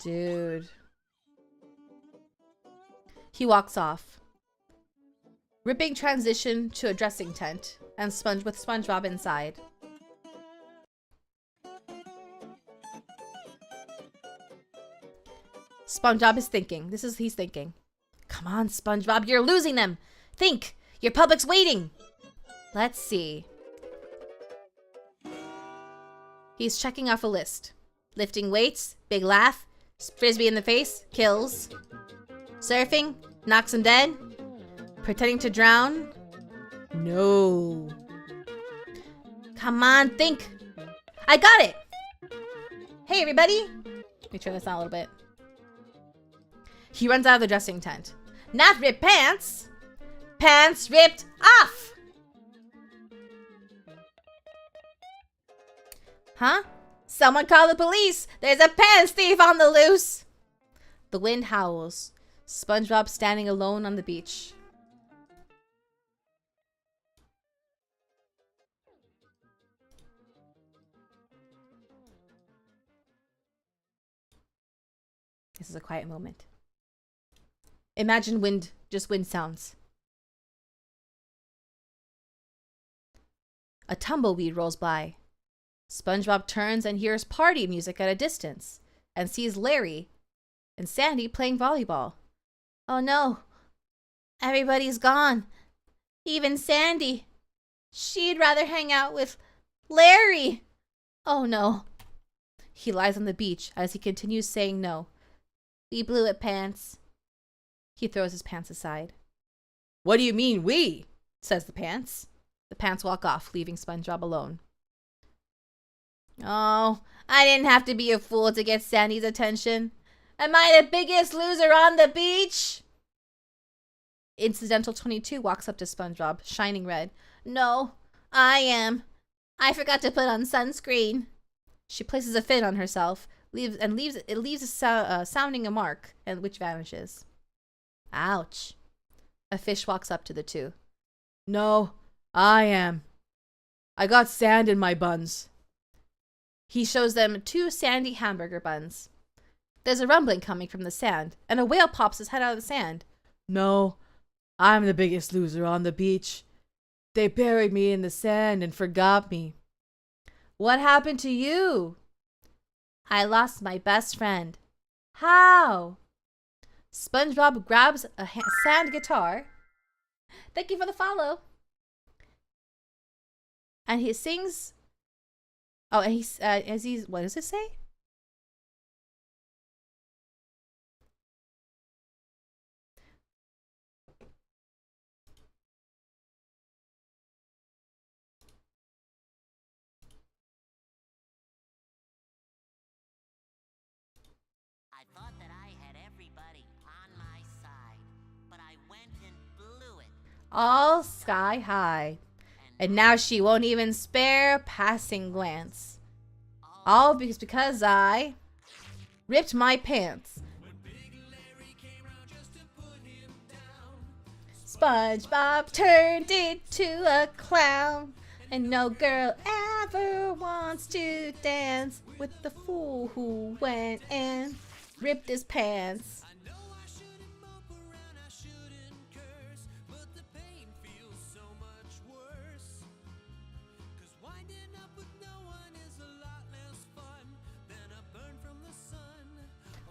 Dude. He walks off. Ripping transition to a dressing tent, and with SpongeBob inside. SpongeBob is thinking. He's thinking. Come on, SpongeBob, you're losing them. Think, your public's waiting. Let's see. He's checking off a list. Lifting weights, big laugh, frisbee in the face, kills. Surfing, knocks him dead. Pretending to drown, no. Come on, think. I got it. Hey, everybody. Let me turn this down a little bit. He runs out of the dressing tent. Not ripped pants. Pants ripped off. Huh? Someone call the police. There's a pants thief on the loose. The wind howls. SpongeBob standing alone on the beach. This is a quiet moment. Imagine wind, just wind sounds. A tumbleweed rolls by. SpongeBob turns and hears party music at a distance and sees Larry and Sandy playing volleyball. Oh no, everybody's gone. Even Sandy. She'd rather hang out with Larry. Oh no. He lies on the beach as he continues saying no. We blew it, pants. He throws his pants aside. What do you mean, we? Says the pants. The pants walk off, leaving SpongeBob alone. Oh, I didn't have to be a fool to get Sandy's attention. Am I the biggest loser on the beach? Incidental 22 walks up to SpongeBob, shining red. No, I am. I forgot to put on sunscreen. She places a fin on herself. It leaves sounding a mark, and which vanishes. Ouch. A fish walks up to the two. No, I am. I got sand in my buns. He shows them 2 sandy hamburger buns. There's a rumbling coming from the sand, and a whale pops his head out of the sand. No, I'm the biggest loser on the beach. They buried me in the sand and forgot me. What happened to you? I lost my best friend. How? SpongeBob grabs a sand guitar. Thank you for the follow. And he sings. Oh, and what does it say? I thought that I had everybody on my side, but I went and blew it. All sky high. And now she won't even spare a passing glance. All because I ripped my pants. SpongeBob turned into a clown. And no girl ever wants to dance with the fool who went and ripped his pants.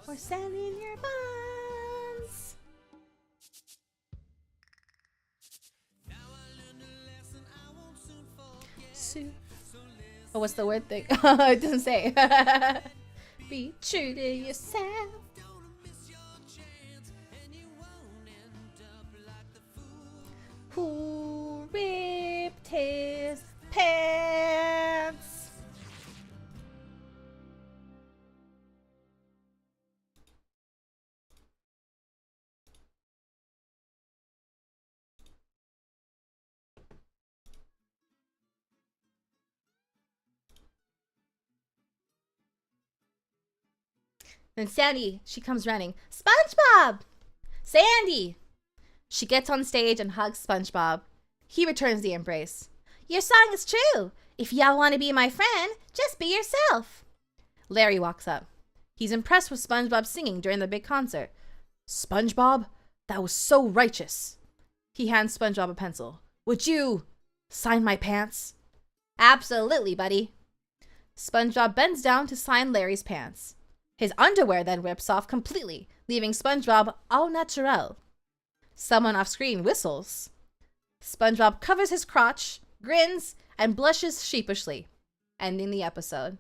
Or sand in your buns. Now I learned a lesson I what's the word thing? It doesn't say. Be true to yourself. Who ripped his pants? Then Sandy, she comes running. SpongeBob! Sandy! She gets on stage and hugs SpongeBob. He returns the embrace. Your song is true. If y'all want to be my friend, just be yourself. Larry walks up. He's impressed with SpongeBob's singing during the big concert. SpongeBob, that was so righteous. He hands SpongeBob a pencil. Would you sign my pants? Absolutely, buddy. SpongeBob bends down to sign Larry's pants. His underwear then rips off completely, leaving SpongeBob au naturel. Someone off screen whistles. SpongeBob covers his crotch, grins, and blushes sheepishly, ending the episode.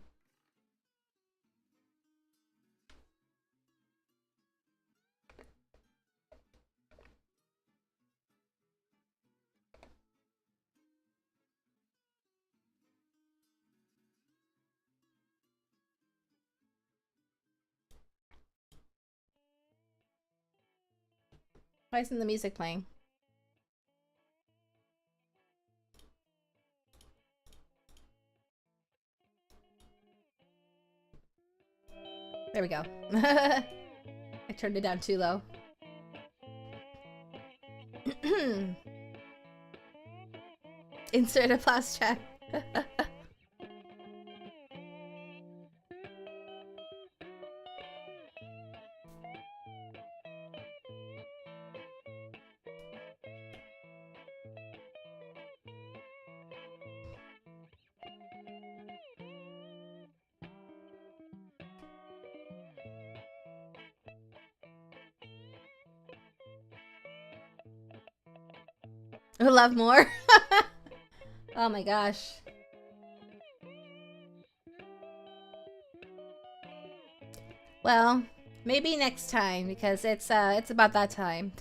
Why isn't the music playing? There we go. I turned it down too low. Insert a plus track. Love more. Oh my gosh. Well, maybe next time because it's about that time.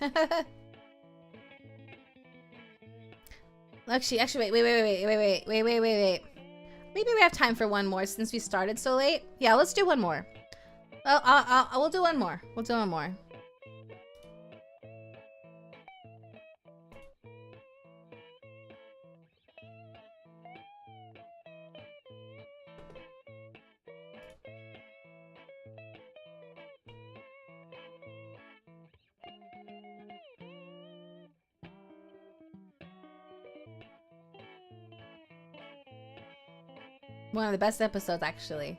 Actually, wait. Maybe we have time for one more since we started so late. Yeah, let's do one more. We'll do one more. We'll do one more. One of the best episodes, actually.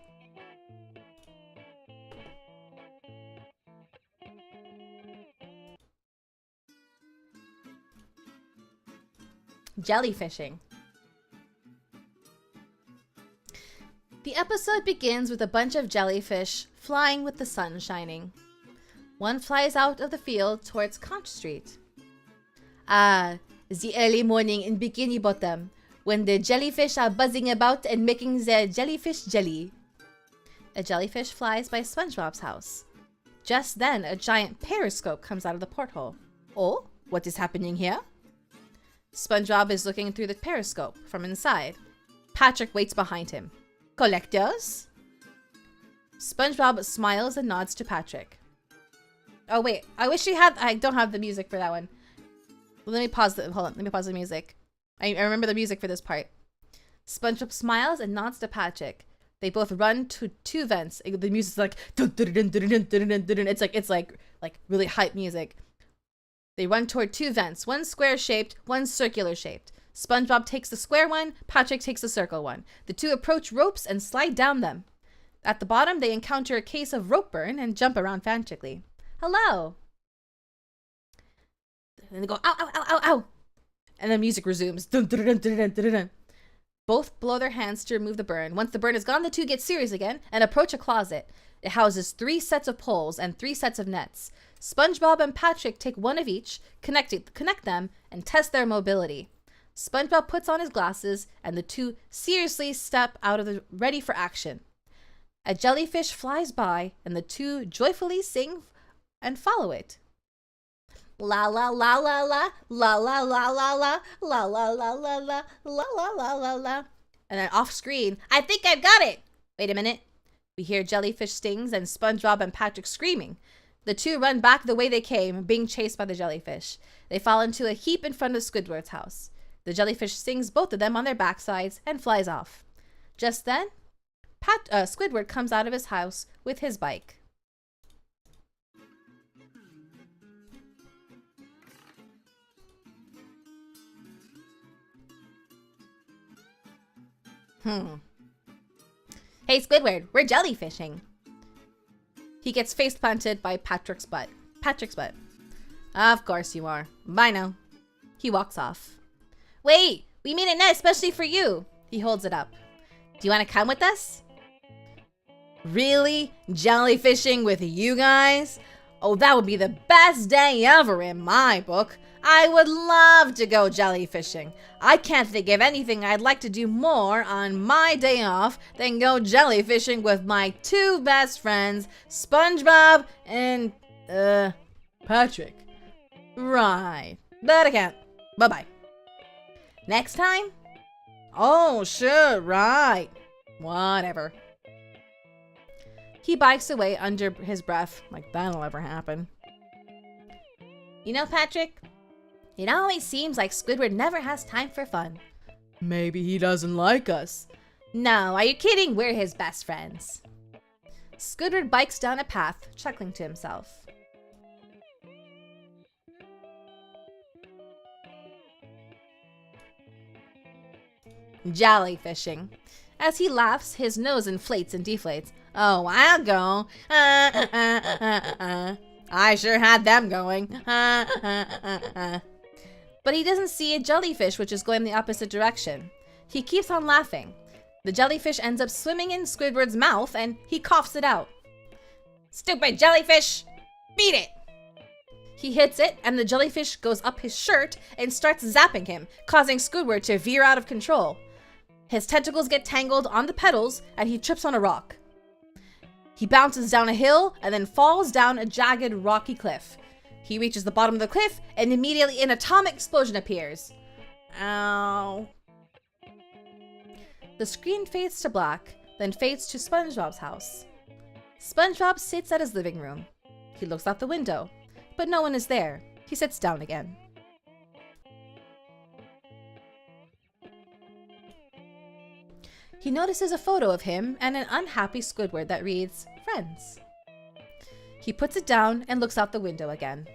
Jellyfishing. The episode begins with a bunch of jellyfish flying with the sun shining. One flies out of the field towards Conch Street. Ah, the early morning in Bikini Bottom, when the jellyfish are buzzing about and making their jellyfish jelly. A jellyfish flies by SpongeBob's house. Just then, a giant periscope comes out of the porthole. Oh, what is happening here? SpongeBob is looking through the periscope from inside. Patrick waits behind him. Collectors? SpongeBob smiles and nods to Patrick. Oh wait, I don't have the music for that one. Let me pause hold on, let me pause the music. I remember the music for this part. SpongeBob smiles and nods to Patrick. They both run to two vents. The music's like it's like really hype music. They run toward two vents, one square shaped, one circular shaped. SpongeBob takes the square one, Patrick takes the circle one. The two approach ropes and slide down them. At the bottom, they encounter a case of rope burn and jump around frantically. Hello. And they go, ow, ow, ow, ow, ow. And the music resumes. Dun, dun, dun, dun, dun, dun, dun. Both blow their hands to remove the burn. Once the burn is gone, the two get serious again and approach a closet. It houses 3 sets of poles and 3 sets of nets. SpongeBob and Patrick take one of each, connect them, and test their mobility. SpongeBob puts on his glasses, and the two seriously step out of the ready for action. A jellyfish flies by, and the two joyfully sing and follow it. La la la la la, la la la la la, la la la la la, la la la la la. And then off screen, I think I've got it! Wait a minute. We hear jellyfish stings and SpongeBob and Patrick screaming. The two run back the way they came, being chased by the jellyfish. They fall into a heap in front of Squidward's house. The jellyfish stings both of them on their backsides and flies off. Just then, Squidward comes out of his house with his bike. Hey Squidward, we're jellyfishing. He gets face planted by Patrick's butt. Of course you are. Bye now. He walks off. Wait, we made a net especially for you. He holds it up. Do you want to come with us? Really? Jellyfishing with you guys? Oh, that would be the best day ever in my book. I would love to go jellyfishing. I can't think of anything I'd like to do more on my day off than go jellyfishing with my two best friends, SpongeBob and, Patrick. right. But I can't. Bye-bye. Next time? Oh, sure, right. Whatever. He bikes away under his breath, like that'll ever happen. You know, Patrick, it always seems like Squidward never has time for fun. Maybe he doesn't like us. No, are you kidding? We're his best friends. Squidward bikes down a path, chuckling to himself. Jellyfishing. As he laughs, his nose inflates and deflates. Oh, I'll go. I sure had them going. But he doesn't see a jellyfish which is going the opposite direction. He keeps on laughing. The jellyfish ends up swimming in Squidward's mouth and he coughs it out. Stupid jellyfish! Beat it! He hits it and the jellyfish goes up his shirt and starts zapping him, causing Squidward to veer out of control. His tentacles get tangled on the petals and he trips on a rock. He bounces down a hill and then falls down a jagged rocky cliff. He reaches the bottom of the cliff and immediately an atomic explosion appears. Ow. The screen fades to black, then fades to SpongeBob's house. SpongeBob sits at his living room. He looks out the window, but no one is there. He sits down again. He notices a photo of him and an unhappy Squidward that reads, Friends. He puts it down and looks out the window again.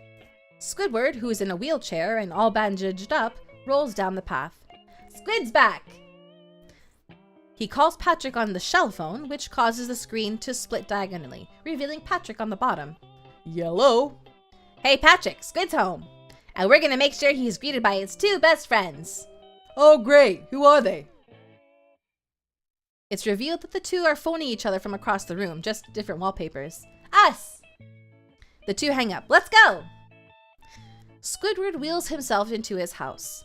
Squidward, who is in a wheelchair and all bandaged up, rolls down the path. Squid's back! He calls Patrick on the shell phone, which causes the screen to split diagonally, revealing Patrick on the bottom. Yellow. Hey Patrick, Squid's home! And we're gonna make sure he's greeted by his two best friends. Oh, great. Who are they? It's revealed that the two are phoning each other from across the room, just different wallpapers. Us! The two hang up. Let's go! Squidward wheels himself into his house.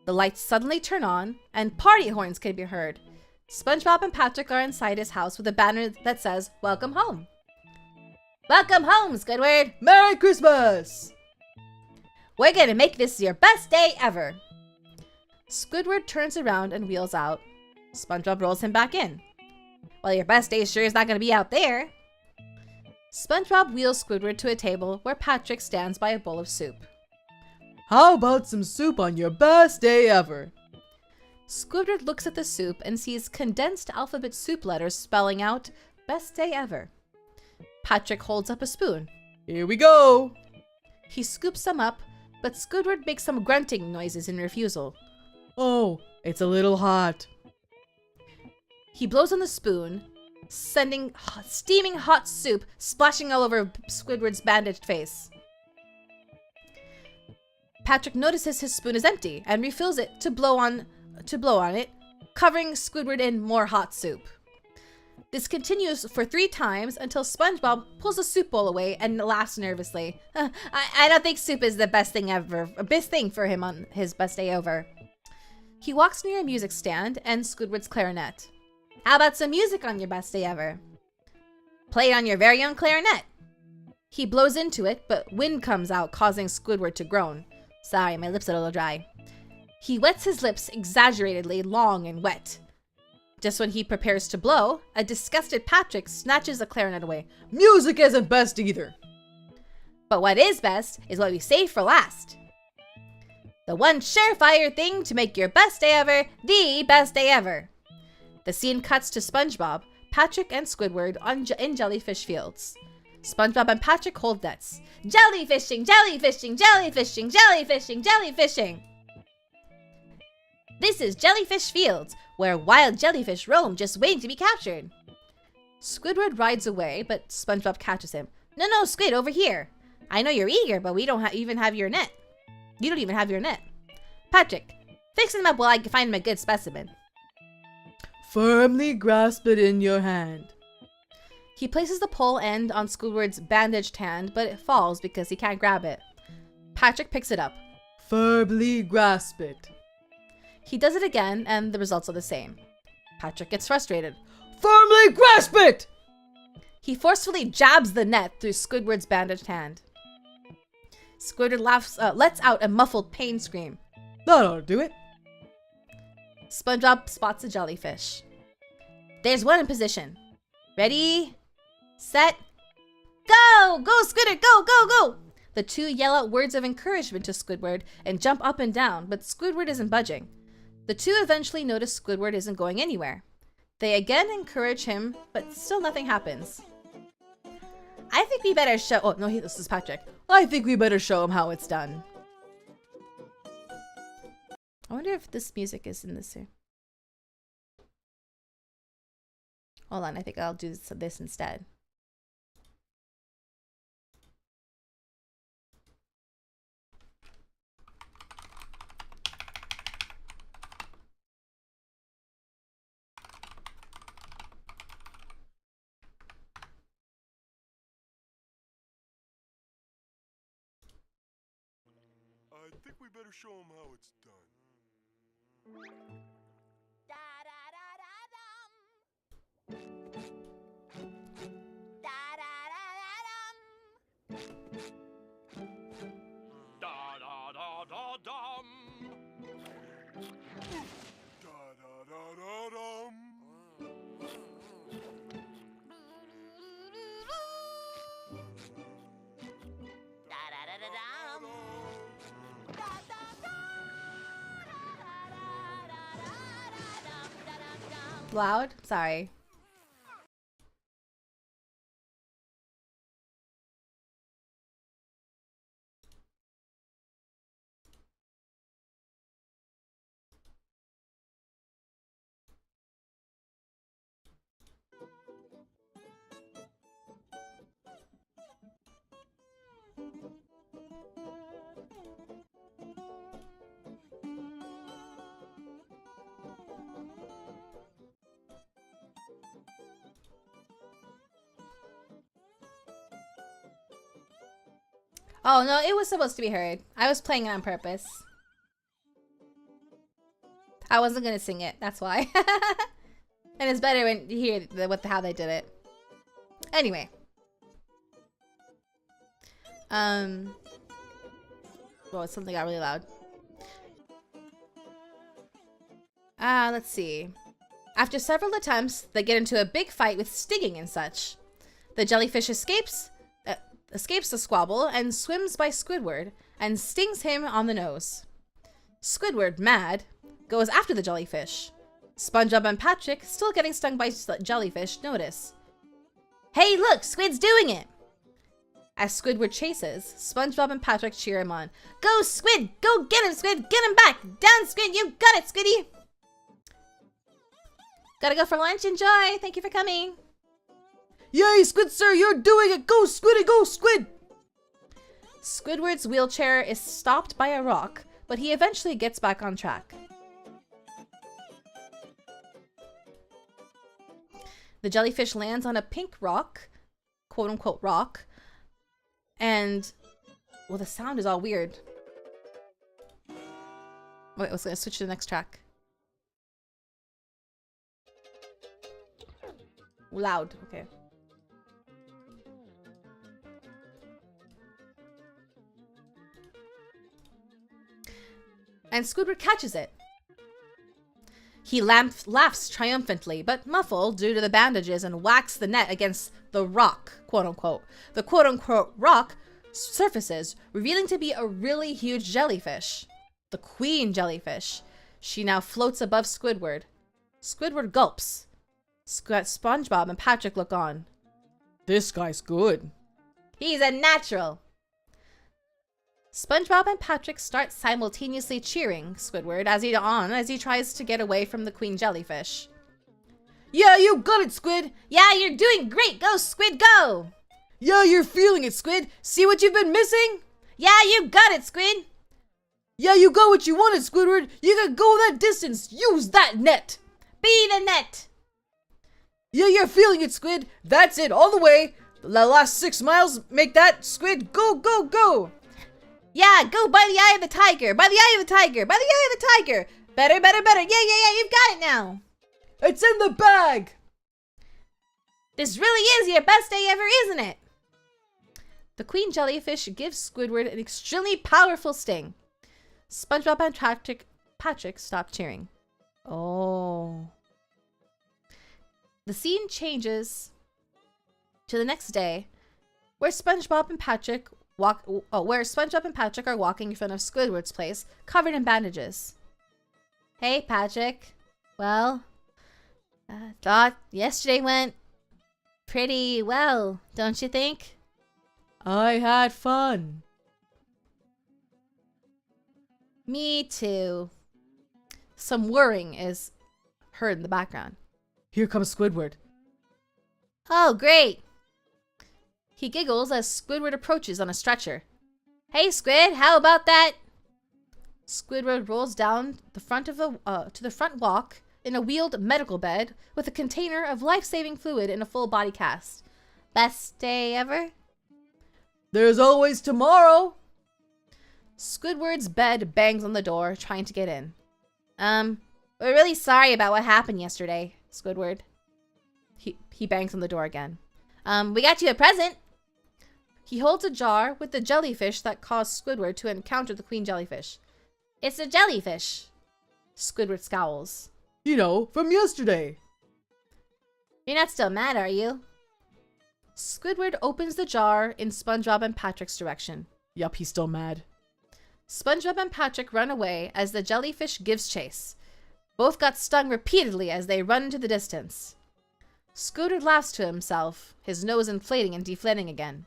The lights suddenly turn on, and party horns can be heard. SpongeBob and Patrick are inside his house with a banner that says, Welcome home. Welcome home, Squidward! Merry Christmas! We're gonna make this your best day ever! Squidward turns around and wheels out. SpongeBob rolls him back in. Well, your best day sure is not gonna be out there. SpongeBob wheels Squidward to a table where Patrick stands by a bowl of soup. How about some soup on your best day ever? Squidward looks at the soup and sees condensed alphabet soup letters spelling out, Best day ever. Patrick holds up a spoon. Here we go! He scoops some up, but Squidward makes some grunting noises in refusal. Oh, it's a little hot. He blows on the spoon, sending steaming hot soup splashing all over Squidward's bandaged face. Patrick notices his spoon is empty and refills it to blow on it, covering Squidward in more hot soup. This continues for 3 times until SpongeBob pulls the soup bowl away and laughs nervously. I don't think soup is the best thing ever, best thing for him on his best day ever. He walks near a music stand and Squidward's clarinet. How about some music on your best day ever? Play it on your very own clarinet. He blows into it, but wind comes out, causing Squidward to groan. Sorry, my lips are a little dry. He wets his lips exaggeratedly long and wet. Just when he prepares to blow, a disgusted Patrick snatches the clarinet away. Music isn't best either. But what is best is what we save for last. The one surefire thing to make your best day ever the best day ever. The scene cuts to SpongeBob, Patrick, and Squidward in jellyfish fields. SpongeBob and Patrick hold nets. Jellyfishing, jellyfishing, jellyfishing, jellyfishing, jellyfishing. This is Jellyfish Fields, where wild jellyfish roam just waiting to be captured. Squidward rides away, but SpongeBob catches him. No, Squid, over here. I know you're eager, but we don't even have your net. You don't even have your net. Patrick, fix him up while I can find him a good specimen. Firmly grasp it in your hand. He places the pole end on Squidward's bandaged hand, but it falls because he can't grab it. Patrick picks it up. Firmly grasp it. He does it again, and the results are the same. Patrick gets frustrated. Firmly grasp it! He forcefully jabs the net through Squidward's bandaged hand. Squidward lets out a muffled pain scream. That ought to do it. SpongeBob spots a jellyfish. There's one in position. Ready, set, go! Go, Squidward, go, go, go! The two yell out words of encouragement to Squidward and jump up and down, but Squidward isn't budging. The two eventually notice Squidward isn't going anywhere. They again encourage him, but still nothing happens. I think we better show... Oh, no, this is Patrick. I think we better show him how it's done. I wonder if this music is in this here. Hold on, I think I'll do this instead. I think we better show him how it's done. Da-da-da-da-dum. Da-da-da-da-dum. Da-da-da-da-dum. Loud? Sorry. Oh, no, it was supposed to be heard. I was playing it on purpose. I wasn't gonna sing it, that's why. And it's better when you hear how they did it. Anyway. Well, something got really loud. Let's see. After several attempts, they get into a big fight with stinging and such. The jellyfish escapes the squabble and swims by Squidward and stings him on the nose. Squidward, mad, goes after the jellyfish. SpongeBob and Patrick, still getting stung by jellyfish, notice. Hey, look, Squid's doing it! As Squidward chases, SpongeBob and Patrick cheer him on. Go, Squid! Go get him, Squid! Get him back! Down, Squid! You got it, Squiddy! Gotta go for lunch. Enjoy! Thank you for coming! Yay, Squid Sir, you're doing it! Go, Squiddy, go, Squid! Squidward's wheelchair is stopped by a rock, but he eventually gets back on track. The jellyfish lands on a pink rock, quote-unquote rock, and, well, the sound is all weird. Wait, I was gonna switch to the next track. Loud. Okay. And Squidward catches it. He laughs triumphantly, but muffled due to the bandages, and whacks the net against the rock, quote-unquote. The quote-unquote rock surfaces, revealing to be a really huge jellyfish. The queen jellyfish. She now floats above Squidward. Squidward gulps. SpongeBob and Patrick look on. This guy's good. He's a natural. SpongeBob and Patrick start simultaneously cheering Squidward as he tries to get away from the queen jellyfish. Yeah, you got it, Squid! Yeah, you're doing great! Go, Squid, go! Yeah, you're feeling it, Squid! See what you've been missing? Yeah, you got it, Squid! Yeah, you got what you wanted, Squidward! You can go that distance! Use that net! Be the net! Yeah, you're feeling it, Squid! That's it, all the way! The last 6 miles, make that, Squid! Go, go, go! Yeah, go by the eye of the tiger! By the eye of the tiger! By the eye of the tiger! Better, better, better! Yeah, you've got it now! It's in the bag! This really is your best day ever, isn't it? The queen jellyfish gives Squidward an extremely powerful sting. SpongeBob and Patrick stop cheering. Oh. The scene changes to the next day, where SpongeBob and Patrick are walking in front of Squidward's place, covered in bandages. Hey, Patrick. Well, I thought yesterday went pretty well, don't you think? I had fun. Me too. Some whirring is heard in the background. Here comes Squidward. Oh, great. He giggles as Squidward approaches on a stretcher. Hey, Squid, how about that? Squidward rolls down the front of to the front walk in a wheeled medical bed with a container of life-saving fluid in a full body cast. Best day ever? There's always tomorrow. Squidward's bed bangs on the door, trying to get in. We're really sorry about what happened yesterday, Squidward. He bangs on the door again. We got you a present. He holds a jar with the jellyfish that caused Squidward to encounter the queen jellyfish. It's a jellyfish. Squidward scowls. You know, from yesterday. You're not still mad, are you? Squidward opens the jar in SpongeBob and Patrick's direction. Yup, he's still mad. SpongeBob and Patrick run away as the jellyfish gives chase. Both got stung repeatedly as they run into the distance. Squidward laughs to himself, his nose inflating and deflating again.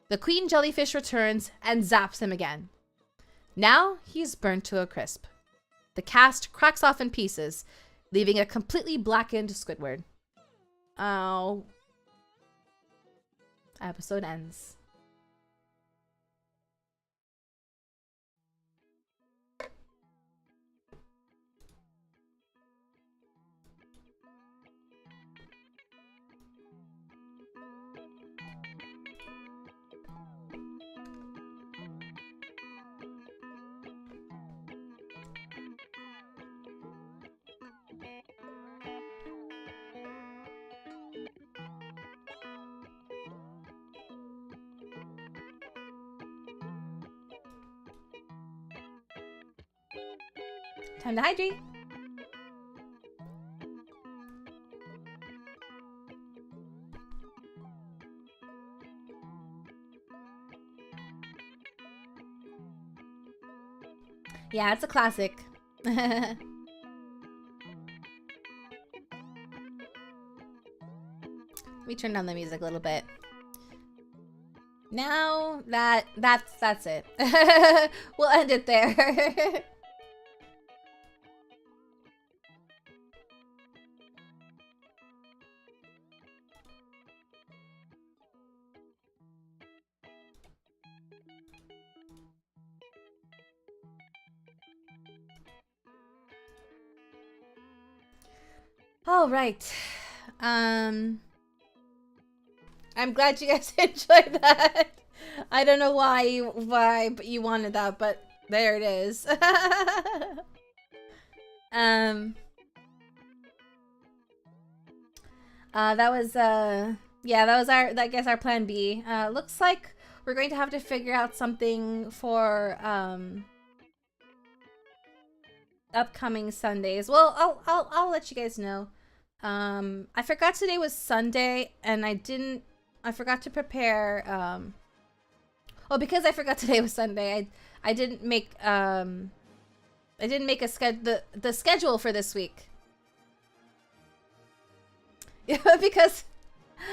The queen jellyfish returns and zaps him again. Now he's burnt to a crisp. The cast cracks off in pieces, leaving a completely blackened Squidward. Ow. Episode ends. Time to hydrate. Yeah, it's a classic. Let me turn down the music a little bit. Now that's it. We'll end it there. All right. I'm glad you guys enjoyed that. I don't know why you wanted that, but there it is. That was yeah, that was I guess our plan B. Looks like we're going to have to figure out something for upcoming Sundays. Well, I'll let you guys know. I forgot today was Sunday, and I forgot to prepare. Oh, because I forgot today was Sunday, I didn't make the schedule for this week. Yeah, because yeah,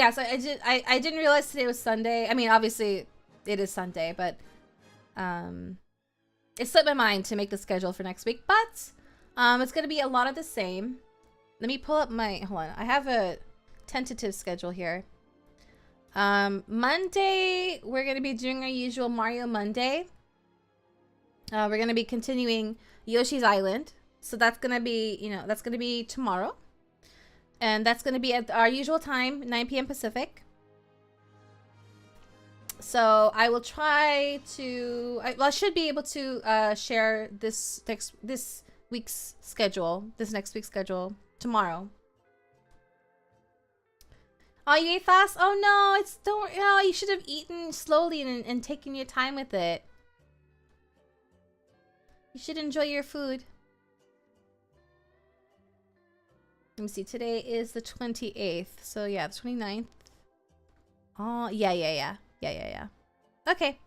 so I didn't realize today was Sunday. I mean, obviously it is Sunday, but it slipped my mind to make the schedule for next week, but it's gonna be a lot of the same. Let me pull up my, hold on, I have a tentative schedule here. Monday, we're gonna be doing our usual Mario Monday. We're gonna be continuing Yoshi's Island, so that's gonna be, you know, that's gonna be tomorrow, and that's gonna be at our usual time, 9 p.m. Pacific. So I will try to, I should be able to share this next week's schedule tomorrow. Oh, you ate fast? Oh no, you should have eaten slowly and taken your time with it. You should enjoy your food. Let me see, today is the 28th, so yeah, the 29th. Oh, yeah. Okay.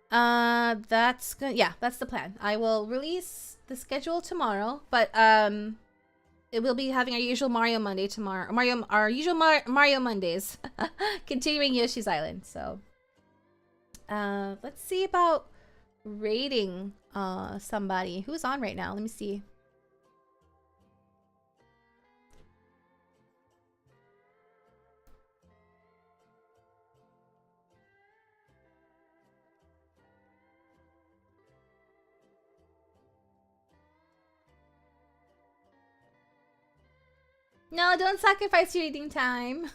That's good. Yeah, that's the plan. I will release the schedule tomorrow, but it will be having our usual Mario Monday tomorrow. Our usual Mario Mondays, continuing Yoshi's Island. So, let's see about rating somebody who's on right now. Let me see. No, don't sacrifice your eating time.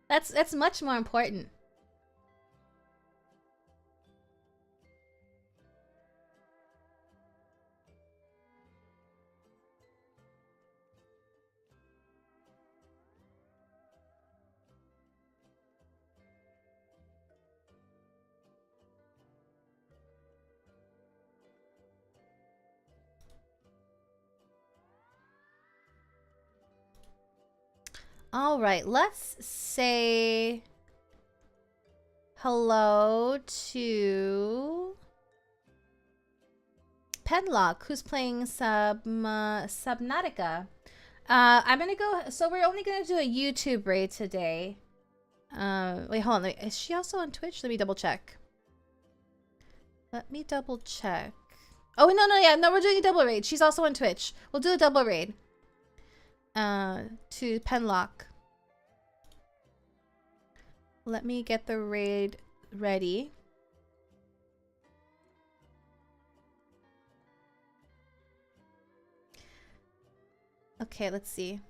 That's much more important. All right, let's say hello to Penlock, who's playing Subnautica. I'm gonna go. So we're only gonna do a YouTube raid today. Wait, hold on. Is she also on Twitch? Let me double check. Oh, no, we're doing a double raid. She's also on Twitch. We'll do a double raid. To Penlock. Let me get the raid ready. Okay, let's see.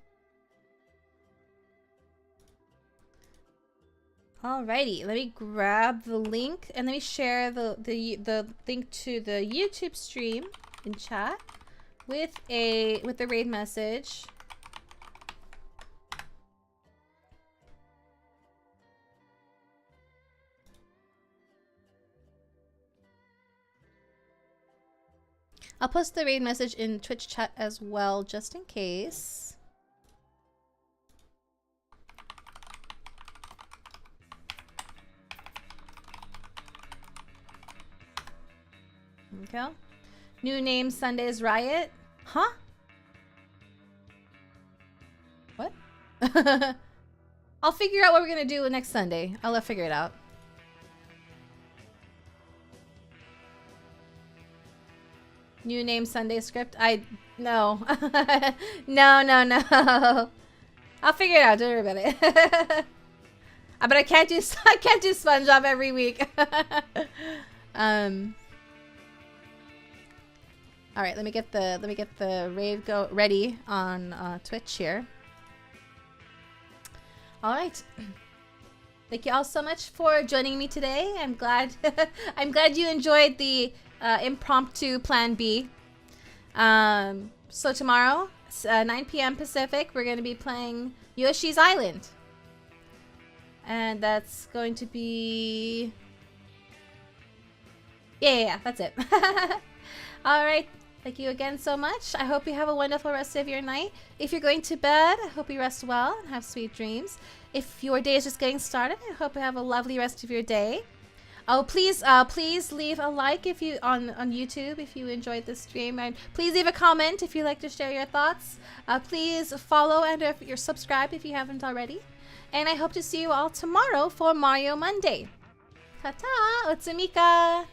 Alrighty, let me grab the link and let me share the link to the YouTube stream in chat with the raid message. I'll post the raid message in Twitch chat as well, just in case. Okay. New name Sunday's Riot. Huh? What? I'll figure out what we're gonna do next Sunday. I'll figure it out. New name Sunday script. No. No. I'll figure it out. Don't worry about it. But I can't do SpongeBob every week. All right, let me get the raid ready on Twitch here. All right. Thank you all so much for joining me today. I'm glad you enjoyed the impromptu plan B. So tomorrow, 9 p.m. Pacific, we're going to be playing Yoshi's Island. And that's going to be... Yeah, that's it. Alright, thank you again so much. I hope you have a wonderful rest of your night. If you're going to bed, I hope you rest well and have sweet dreams. If your day is just getting started, I hope you have a lovely rest of your day. Oh, please leave a like if you on YouTube if you enjoyed this stream, and please leave a comment if you'd like to share your thoughts. Please follow and if you're subscribed if you haven't already. And I hope to see you all tomorrow for Mario Monday. Ta-ta! Kosmika!